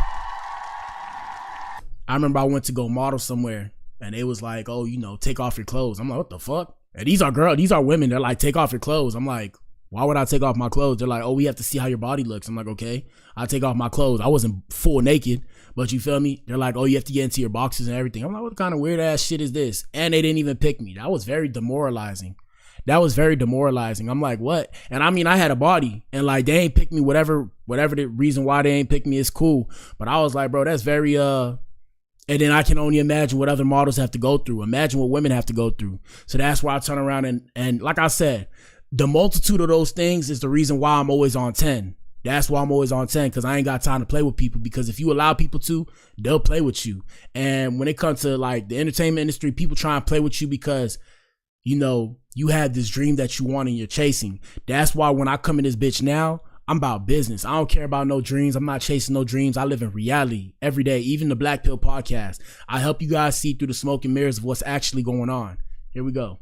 I remember I went to go model somewhere, and it was like, oh, take off your clothes. I'm like, what the fuck? And these are women. They're like, take off your clothes. I'm like, why would I take off my clothes? They're like, oh, we have to see how your body looks. I'm like, okay. I take off my clothes. I wasn't full naked, but you feel me? They're like, oh, you have to get into your boxes and everything. I'm like, what kind of weird ass shit is this? And they didn't even pick me. That was very demoralizing. I'm like, what? And I mean, I had a body, and like they ain't picked me. Whatever the reason why they ain't picked me is cool. But I was like, bro, that's very and then I can only imagine what other models have to go through. Imagine what women have to go through. So that's why I turn around and like I said, the multitude of those things is the reason why I'm always on 10. That's why I'm always on 10, because I ain't got time to play with people, because if you allow people to, they'll play with you. And when it comes to like the entertainment industry, people try and play with you because, you have this dream that you want and you're chasing. That's why when I come in this bitch now, I'm about business. I don't care about no dreams. I'm not chasing no dreams. I live in reality every day. Even the Blac Pill podcast, I help you guys see through the smoke and mirrors of what's actually going on. Here we go.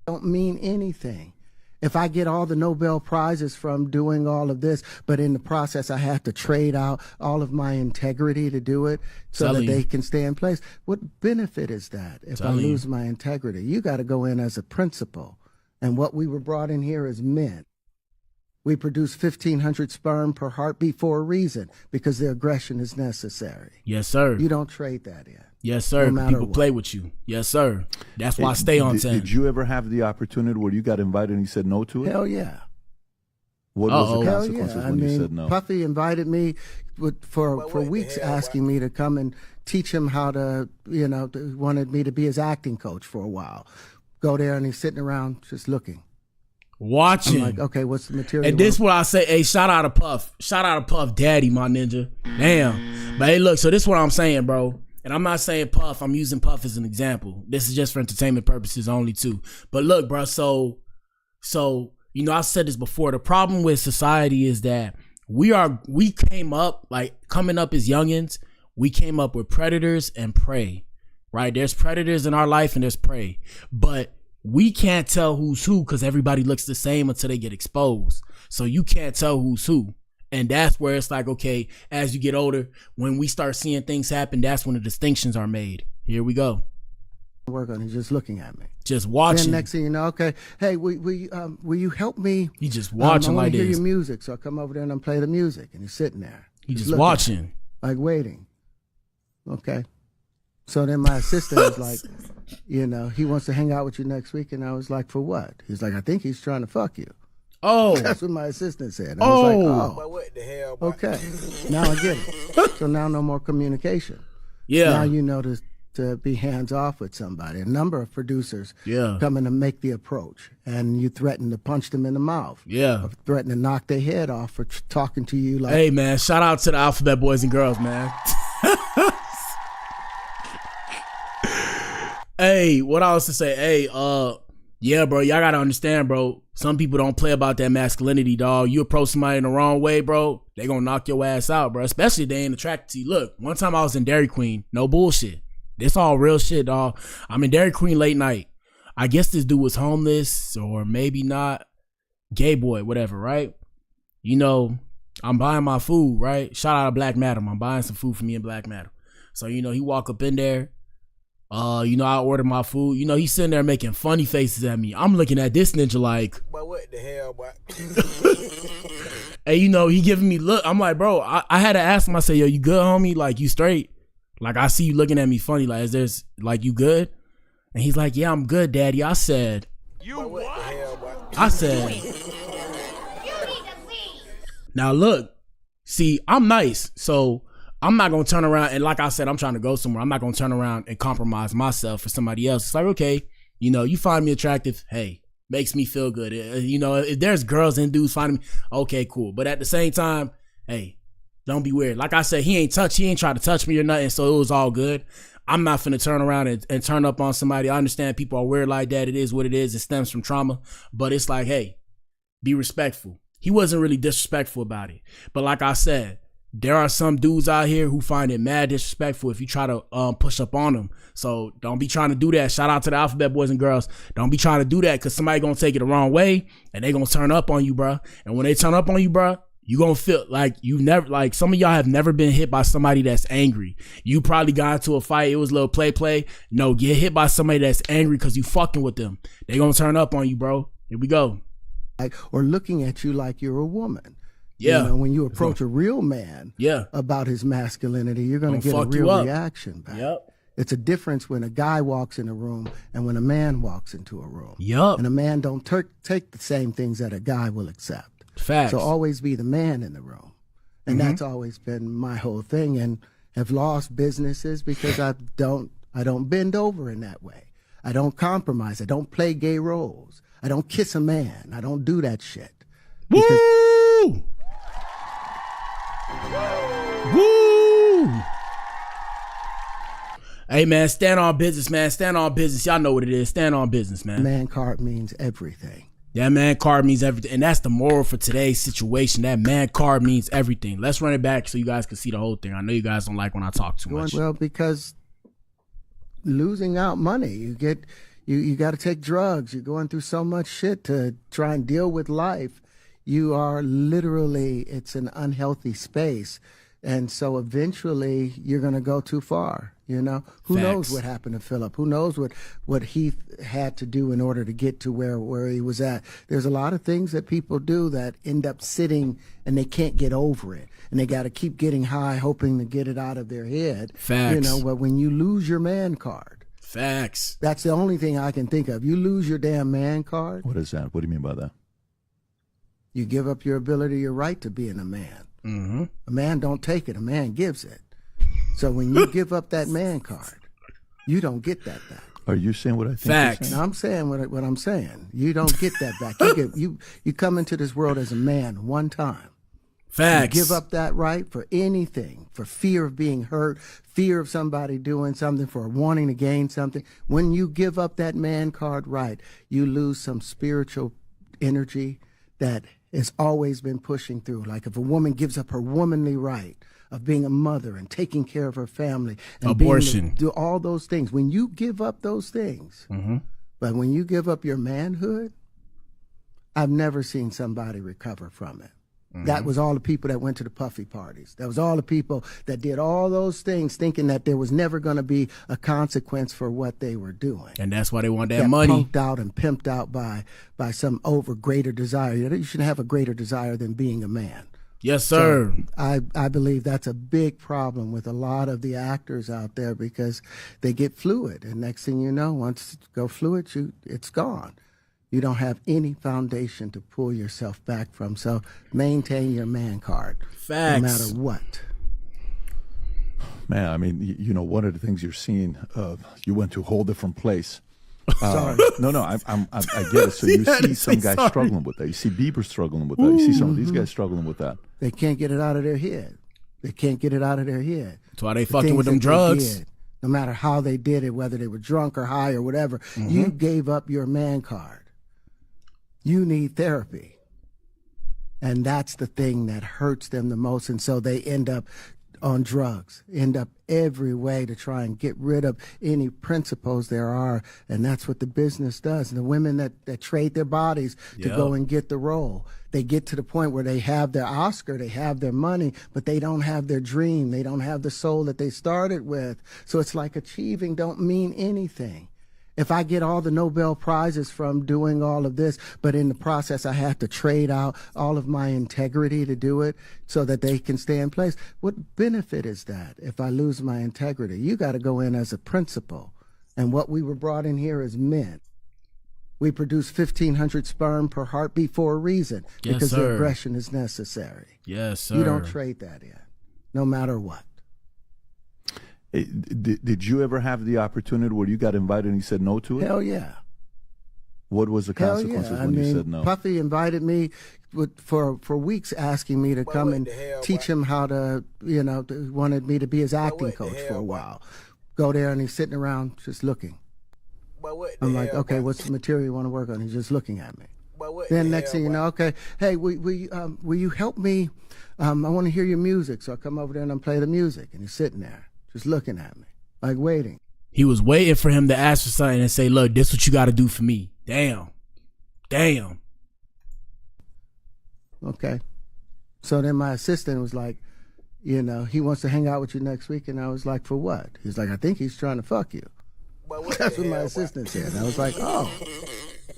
Don't mean anything. If I get all the Nobel Prizes from doing all of this, but in the process I have to trade out all of my integrity to do it so that they can stay in place, what benefit is that if I lose my integrity? You got to go in as a principal. And what we were brought in here as men. We produce 1,500 sperm per heartbeat for a reason, because the aggression is necessary. Yes, sir. You don't trade that in. Yes, sir. No matter People what. play with you. Yes, sir. That's why I stay on 10. Did you ever have the opportunity where you got invited and you said no to it? Hell yeah. What was the Hell consequences yeah. when you said no? Puffy invited me for weeks, asking me to come and teach him how to, wanted me to be his acting coach for a while. Go there, and he's sitting around just looking. Watching. I'm like, okay, what's the material? And this what I say, hey, shout out to Puff. Shout out to Puff Daddy, my ninja. Damn. But hey, look, so this is what I'm saying, bro. And I'm not saying Puff, I'm using Puff as an example. This is just for entertainment purposes only too. But look, bro, so I've said this before. The problem with society is that we came up, like coming up as youngins, we came up with predators and prey, right? There's predators in our life and there's prey. But we can't tell who's who because everybody looks the same until they get exposed. So you can't tell who's who. And that's where it's like, okay, as you get older, when we start seeing things happen, that's when the distinctions are made. Here we go. Work on it, just looking at me. Just watching. Then next thing you know, okay, hey, will you help me? He just watching like this. I want to hear this. your music. So I come over there and I play the music. And he's sitting there. He just watching. Like waiting. Okay. So then my assistant was like, he wants to hang out with you next week. And I was like, for what? He's like, I think he's trying to fuck you. Oh. That's what my assistant said. I was like, But what the hell? Boy? Okay. Now I get it. So now no more communication. Yeah. Now you know to be hands off with somebody. A number of producers come in to make the approach, and you threaten to punch them in the mouth. Yeah. Or threaten to knock their head off for talking to you like. Hey man, shout out to the Alphabet Boys and Girls, man. Hey, what I was to say, yeah, bro, y'all gotta understand, bro. Some people don't play about that masculinity, dog. You approach somebody in the wrong way, bro, they gonna knock your ass out, bro. Especially if they ain't attracted to you. Look, one time I was in Dairy Queen, no bullshit. This all real shit, dog. I'm in Dairy Queen late night. I guess this dude was homeless or maybe not. Gay boy, whatever, right? I'm buying my food, right? Shout out to Black Madam. I'm buying some food for me and Black Madam. So, he walk up in there. I order my food. He's sitting there making funny faces at me. I'm looking at this ninja like, But what the hell, boy? Hey, he giving me look. I'm like, bro, I had to ask him. I said, yo, you good, homie? Like, you straight? Like, I see you looking at me funny. Like, you good? And he's like, yeah, I'm good, daddy. I said, You what? The hell, boy? I said, now look, see, I'm nice. So I'm not going to turn around. And like I said, I'm trying to go somewhere. I'm not going to turn around and compromise myself for somebody else. It's like, okay, you find me attractive. Hey, makes me feel good. If there's girls and dudes finding me, okay, cool. But at the same time, hey, don't be weird. Like I said, he ain't try to touch me or nothing. So it was all good. I'm not finna turn around and turn up on somebody. I understand people are weird like that. It is what it is. It stems from trauma. But it's like, hey, be respectful. He wasn't really disrespectful about it. But like I said, there are some dudes out here who find it mad disrespectful if you try to push up on them. So don't be trying to do that. Shout out to the Alphabet Boys and Girls. Don't be trying to do that because somebody gonna take it the wrong way and they gonna turn up on you, bruh. And when they turn up on you, bruh, you gonna feel like some of y'all have never been hit by somebody that's angry. You probably got into a fight. It was a little play. No, get hit by somebody that's angry because you fucking with them. They gonna turn up on you, bro. Here we go. Or looking at you like you're a woman. Yeah. You know, when you approach a real man about his masculinity, you're going to get a real reaction back. Yep. It's a difference when a guy walks in a room and when a man walks into a room. Yep. And a man don't take the same things that a guy will accept. Facts. So always be the man in the room. And that's always been my whole thing, and have lost businesses because I don't bend over in that way. I don't compromise. I don't play gay roles. I don't kiss a man. I don't do that shit. Woo! Woo! Hey man, stand on business, man. Stand on business. Y'all know what it is. Stand on business, man. Man card means everything. That man card means everything. And that's the moral for today's situation. That man card means everything. Let's run it back so you guys can see the whole thing. I know you guys don't like when I talk too much. Well, because losing out money, you got to take drugs. You're going through so much shit to try and deal with life. You are literally, it's an unhealthy space. And so eventually you're going to go too far, you know? Who knows what happened to Philip? Who knows what he had to do in order to get to where he was at? There's a lot of things that people do that end up sitting and they can't get over it. And they got to keep getting high, hoping to get it out of their head. Facts. You know, but when you lose your man card. Facts. That's the only thing I can think of. You lose your damn man card. What is that? What do you mean by that? You give up your ability, your right to being a man. Mm-hmm. A man don't take it, a man gives it. So when you give up that man card, you don't get that back. Are you saying what I think Facts. you're saying? I'm saying what I'm saying. You don't get that back. You come into this world as a man one time. Facts. You give up that right for anything, for fear of being hurt, fear of somebody doing something, for wanting to gain something. When you give up that man card right, you lose some spiritual energy that has always been pushing through. Like if a woman gives up her womanly right of being a mother and taking care of her family and abortion, do all those things. When you give up those things, but when you give up your manhood, I've never seen somebody recover from it. That was all the people that went to the puffy parties. That was all the people that did all those things thinking that there was never going to be a consequence for what they were doing. And that's why they want that money. Pumped out and pimped out by some greater desire. You shouldn't have a greater desire than being a man. Yes, sir. So I believe that's a big problem with a lot of the actors out there because they get fluid. And next thing you know, once you go fluid, it's gone. You don't have any foundation to pull yourself back from. So maintain your man card. Facts. No matter what. Man, I mean, you know, one of the things you're seeing, you went to a whole different place. Sorry. No, I get it. So you see some guys struggling with that. You see Bieber struggling with that. You see some of these guys struggling with that. They can't get it out of their head. They can't get it out of their head. That's why they fucking with them drugs. No matter how they did it, whether they were drunk or high or whatever, you gave up your man card. You need therapy. And that's the thing that hurts them the most. And so they end up on drugs, end up every way to try and get rid of any principles there are. And that's what the business does. And the women that trade their bodies to go and get the role, they get to the point where they have their Oscar, they have their money, but they don't have their dream. They don't have the soul that they started with. So it's like achieving don't mean anything. If I get all the Nobel Prizes from doing all of this, but in the process I have to trade out all of my integrity to do it so that they can stay in place, what benefit is that if I lose my integrity? You got to go in as a principal. And what we were brought in here as men. We produce 1,500 sperm per heartbeat for a reason, because the aggression is necessary. Yes, sir. You don't trade that in, no matter what. Did you ever have the opportunity where you got invited and you said no to it? Hell yeah. What was the consequences when you said no? Puffy invited me for weeks, asking me to come and teach him how to, wanted me to be his acting coach for a while. Go there and he's sitting around just looking. I'm like, okay, what's the material you want to work on? He's just looking at me. Then next thing you know, okay, hey, will you help me? I want to hear your music. So I come over there and I play the music. And he's sitting there just looking at me, like waiting. He was waiting for him to ask for something and say, look, this what you got to do for me. Damn. Okay. So then my assistant was like, he wants to hang out with you next week. And I was like, for what? He's like, I think he's trying to fuck you. That's what my assistant said. And I was like, oh,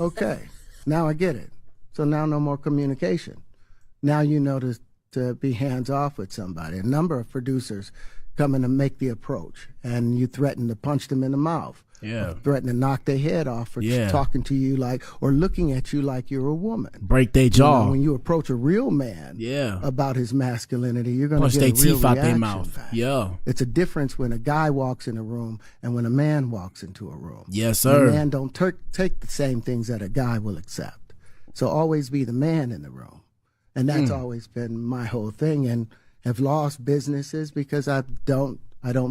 okay. Now I get it. So now no more communication. Now you know to be hands off with somebody. A number of producers come in and make the approach, and you threaten to punch them in the mouth. Yeah. Or threaten to knock their head off for talking to you or looking at you like you're a woman. Break their jaw. When you approach a real man about his masculinity, you're going to get a real teeth out their reaction mouth. back. Yeah. It's a difference when a guy walks in a room and when a man walks into a room. Yes, sir. A man don't take the same things that a guy will accept. So always be the man in the room. And that's always been my whole thing, and have lost businesses because I don't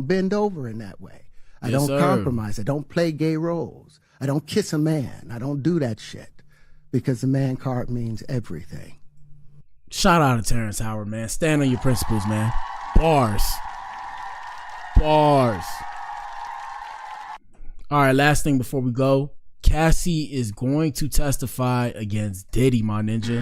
bend over in that way. I don't compromise. I don't play gay roles. I don't kiss a man. I don't do that shit because the man card means everything. Shout out to Terrence Howard, man. Stand on your principles, man. Bars. All right, last thing before we go. Cassie is going to testify against Diddy, my ninja.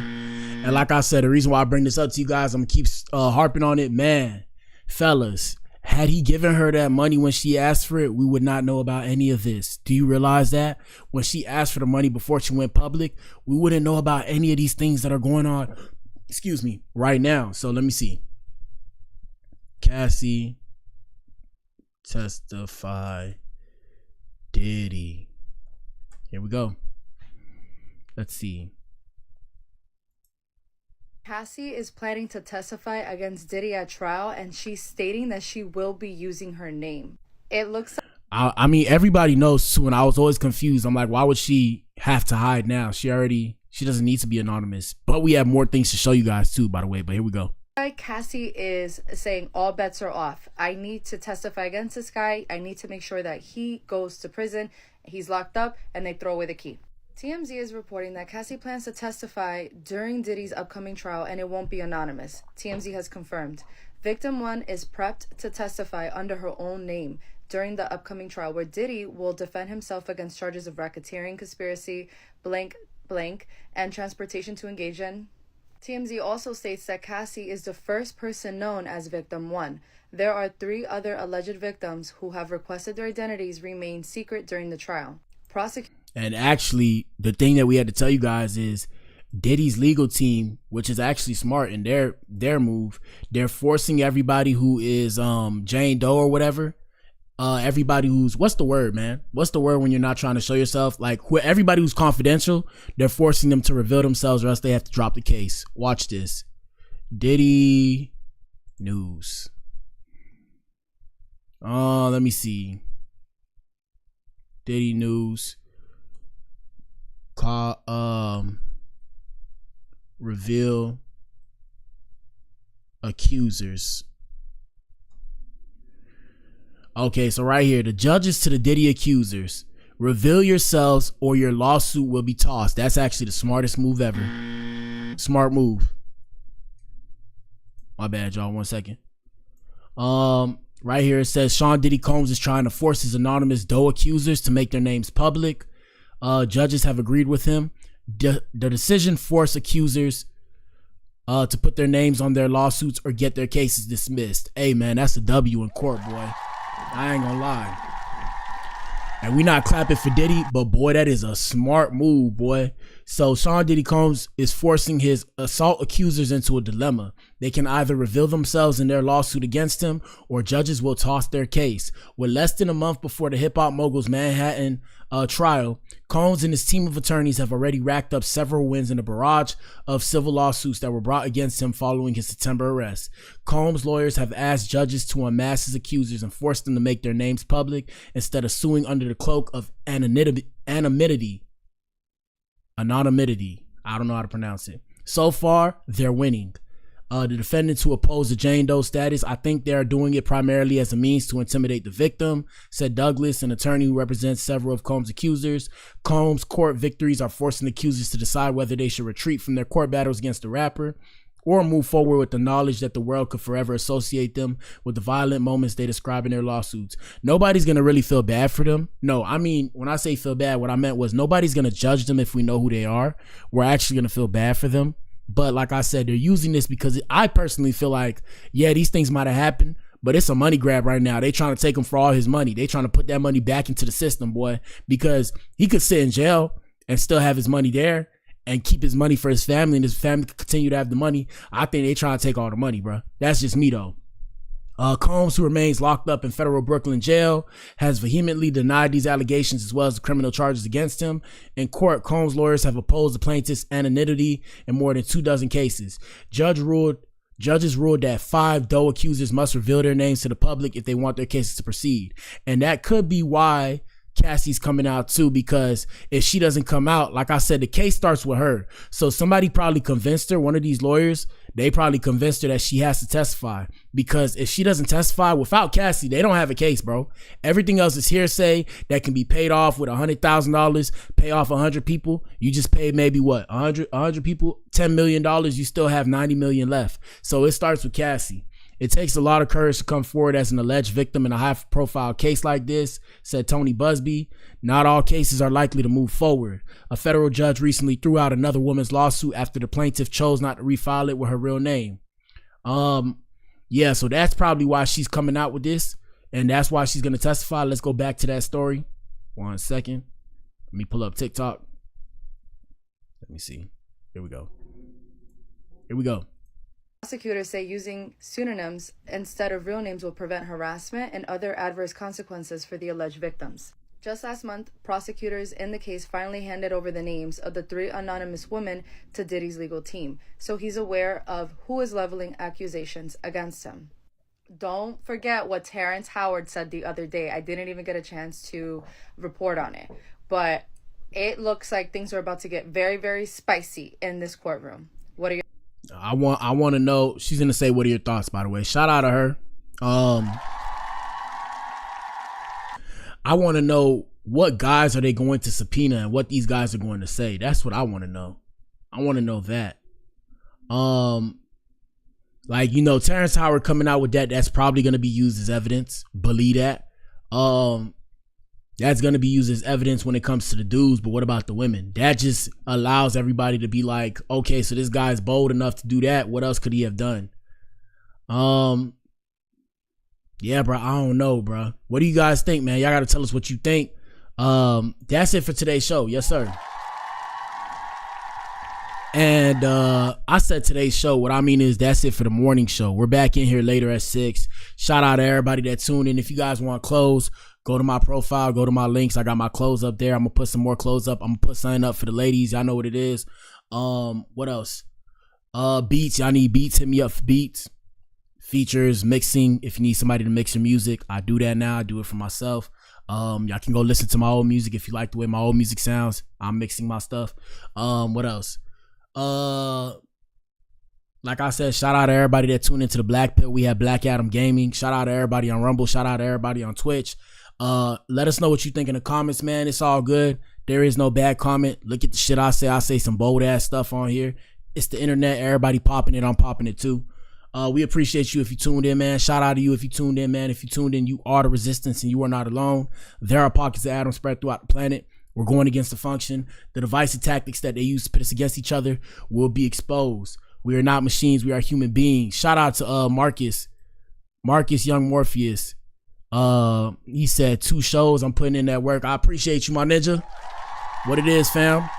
And like I said, the reason why I bring this up to you guys, I'm going to keep harping on it. Man, fellas, had he given her that money when she asked for it, we would not know about any of this. Do you realize that? When she asked for the money before she went public, we wouldn't know about any of these things that are going on, right now. So let me see. Cassie, testify, Diddy. Here we go. Let's see. Cassie is planning to testify against Diddy at trial, and she's stating that she will be using her name. It looks like I mean, everybody knows too, and I was always confused. I'm like, why would she have to hide now? She doesn't need to be anonymous. But we have more things to show you guys too, by the way. But here we go. Cassie is saying all bets are off. I need to testify against this guy. I need to make sure that he goes to prison. He's locked up and they throw away the key. TMZ is reporting that Cassie plans to testify during Diddy's upcoming trial, and it won't be anonymous. TMZ has confirmed. Victim 1 is prepped to testify under her own name during the upcoming trial, where Diddy will defend himself against charges of racketeering, conspiracy, blank, and transportation to engage in. TMZ also states that Cassie is the first person known as Victim 1. There are 3 other alleged victims who have requested their identities remain secret during the trial. And actually, the thing that we had to tell you guys is Diddy's legal team, which is actually smart in their move, they're forcing everybody who is Jane Doe or whatever, everybody who's, what's the word, man? What's the word when you're not trying to show yourself? Like everybody who's confidential, they're forcing them to reveal themselves or else they have to drop the case. Watch this. Diddy news. Let me see. Diddy news. Reveal accusers. Okay, so right here, the judges to the Diddy accusers. Reveal yourselves or your lawsuit will be tossed. That's actually the smartest move ever. Smart move. My bad, y'all. 1 second. Right here it says Sean Diddy Combs is trying to force his anonymous Doe accusers to make their names public. Judges have agreed with him. The decision forced accusers to put their names on their lawsuits or get their cases dismissed. Hey man, that's a W in court, boy. I ain't gonna lie. And we not clapping for Diddy, but boy, that is a smart move, boy. So Sean Diddy Combs is forcing his assault accusers into a dilemma. They can either reveal themselves in their lawsuit against him, or judges will toss their case. With less than a month before the hip-hop mogul's Manhattan trial, Combs and his team of attorneys have already racked up several wins in a barrage of civil lawsuits that were brought against him following his September arrest. Combs' lawyers have asked judges to unmask his accusers and force them to make their names public instead of suing under the cloak of anonymity. I don't know how to pronounce it. So far, they're winning. The defendants who oppose the Jane Doe status, I think they're doing it primarily as a means to intimidate the victim, said Douglas, an attorney who represents several of Combs' accusers. Combs' court victories are forcing accusers to decide whether they should retreat from their court battles against the rapper or move forward with the knowledge that the world could forever associate them with the violent moments they describe in their lawsuits. Nobody's going to really feel bad for them. No, I mean, when I say feel bad, what I meant was nobody's going to judge them if we know who they are. We're actually going to feel bad for them. But like I said, they're using this because I personally feel like, yeah, these things might have happened, but it's a money grab right now. They trying to take him for all his money. They trying to put that money back into the system, boy, because he could sit in jail and still have his money there and keep his money for his family, and his family could continue to have the money. I think they trying to take all the money, bro. That's just me, though. Combs, who remains locked up in federal Brooklyn jail, has vehemently denied these allegations as well as the criminal charges against him. In court, Combs' lawyers have opposed the plaintiff's anonymity in more than 24 cases. Judges ruled that 5 Doe accusers must reveal their names to the public if they want their cases to proceed. And that could be why Cassie's coming out too, because if she doesn't come out, like I said, the case starts with her. So somebody probably convinced her, one of these lawyers, they probably convinced her that she has to testify, because if she doesn't testify without Cassie, they don't have a case, bro. Everything else is hearsay that can be paid off with $100,000, pay off 100 people. You just paid maybe what, 100 people, $10 million. You still have 90 million left. So it starts with Cassie. It takes a lot of courage to come forward as an alleged victim in a high-profile case like this, said Tony Busby. Not all cases are likely to move forward. A federal judge recently threw out another woman's lawsuit after the plaintiff chose not to refile it with her real name. Yeah, so that's probably why she's coming out with this, and that's why she's going to testify. Let's go back to that story. 1 second. Let me pull up TikTok. Let me see. Here we go. Here we go. Prosecutors say using pseudonyms instead of real names will prevent harassment and other adverse consequences for the alleged victims. Just last month, prosecutors in the case finally handed over the names of the 3 anonymous women to Diddy's legal team, so he's aware of who is leveling accusations against him. Don't forget what Terrence Howard said the other day. I didn't even get a chance to report on it, but it looks like things are about to get very, very spicy in this courtroom. What are your I want to know. She's gonna say, what are your thoughts, by the way? Shout out to her. I want to know what guys are they going to subpoena and what these guys are going to say. That's what I want to know. I want to know that. Like, you know, Terrence Howard coming out with that's probably going to be used as evidence. Believe that. That's going to be used as evidence when it comes to the dudes, but what about the women? That just allows everybody to be like, okay, so this guy's bold enough to do that. What else could he have done? Yeah, bro, I don't know, bro. What do you guys think, man? Y'all got to tell us what you think. That's it for today's show. Yes, sir. And I said today's show. What I mean is that's it for the morning show. We're back in here later at 6. Shout out to everybody that tuned in. If you guys want clothes, go to my profile, go to my links. I got my clothes up there. I'm gonna put some more clothes up. I'm gonna put something up for the ladies. Y'all know what it is. What else? Beats. Y'all need beats. Hit me up for beats. Features, mixing. If you need somebody to mix your music, I do that now. I do it for myself. Y'all can go listen to my old music if you like the way my old music sounds. I'm mixing my stuff. What else? Like I said, shout out to everybody that tuned into the Blac Pill. We have Black Adam Gaming. Shout out to everybody on Rumble. Shout out to everybody on Twitch. Let us know what you think in the comments, man. It's all good. There is no bad comment. Look at the shit I say. I say some bold ass stuff on here. It's the internet. Everybody popping it. I'm popping it too. We appreciate you if you tuned in, man. Shout out to you if you tuned in, man. If you tuned in, you are the resistance and you are not alone. There are pockets of Adam spread throughout the planet. We're going against the function. The divisive tactics that they use to pit us against each other will be exposed. We are not machines. We are human beings. Shout out to Marcus Young Morpheus. He said 2 shows. I'm putting in that work. I appreciate you, my ninja. What it is, fam.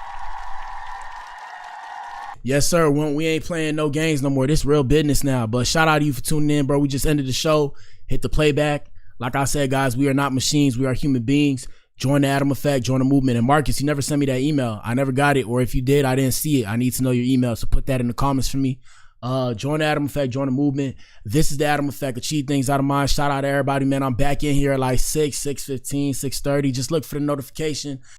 Yes, sir. We ain't playing no games no more. This real business now. But shout out to you for tuning in, bro. We just ended the show. Hit the playback. Like I said, guys, we are not machines. We are human beings. Join the Adam Effect. Join the movement. And Marcus, you never sent me that email. I never got it. Or if you did, I didn't see it. I need to know your email. So put that in the comments for me. Join the Adam Effect. Join the movement. This is the Adam Effect. Achieve things out of mind. Shout out to everybody, man. I'm back in here at like 6:15, 6:30. Just look for the notification.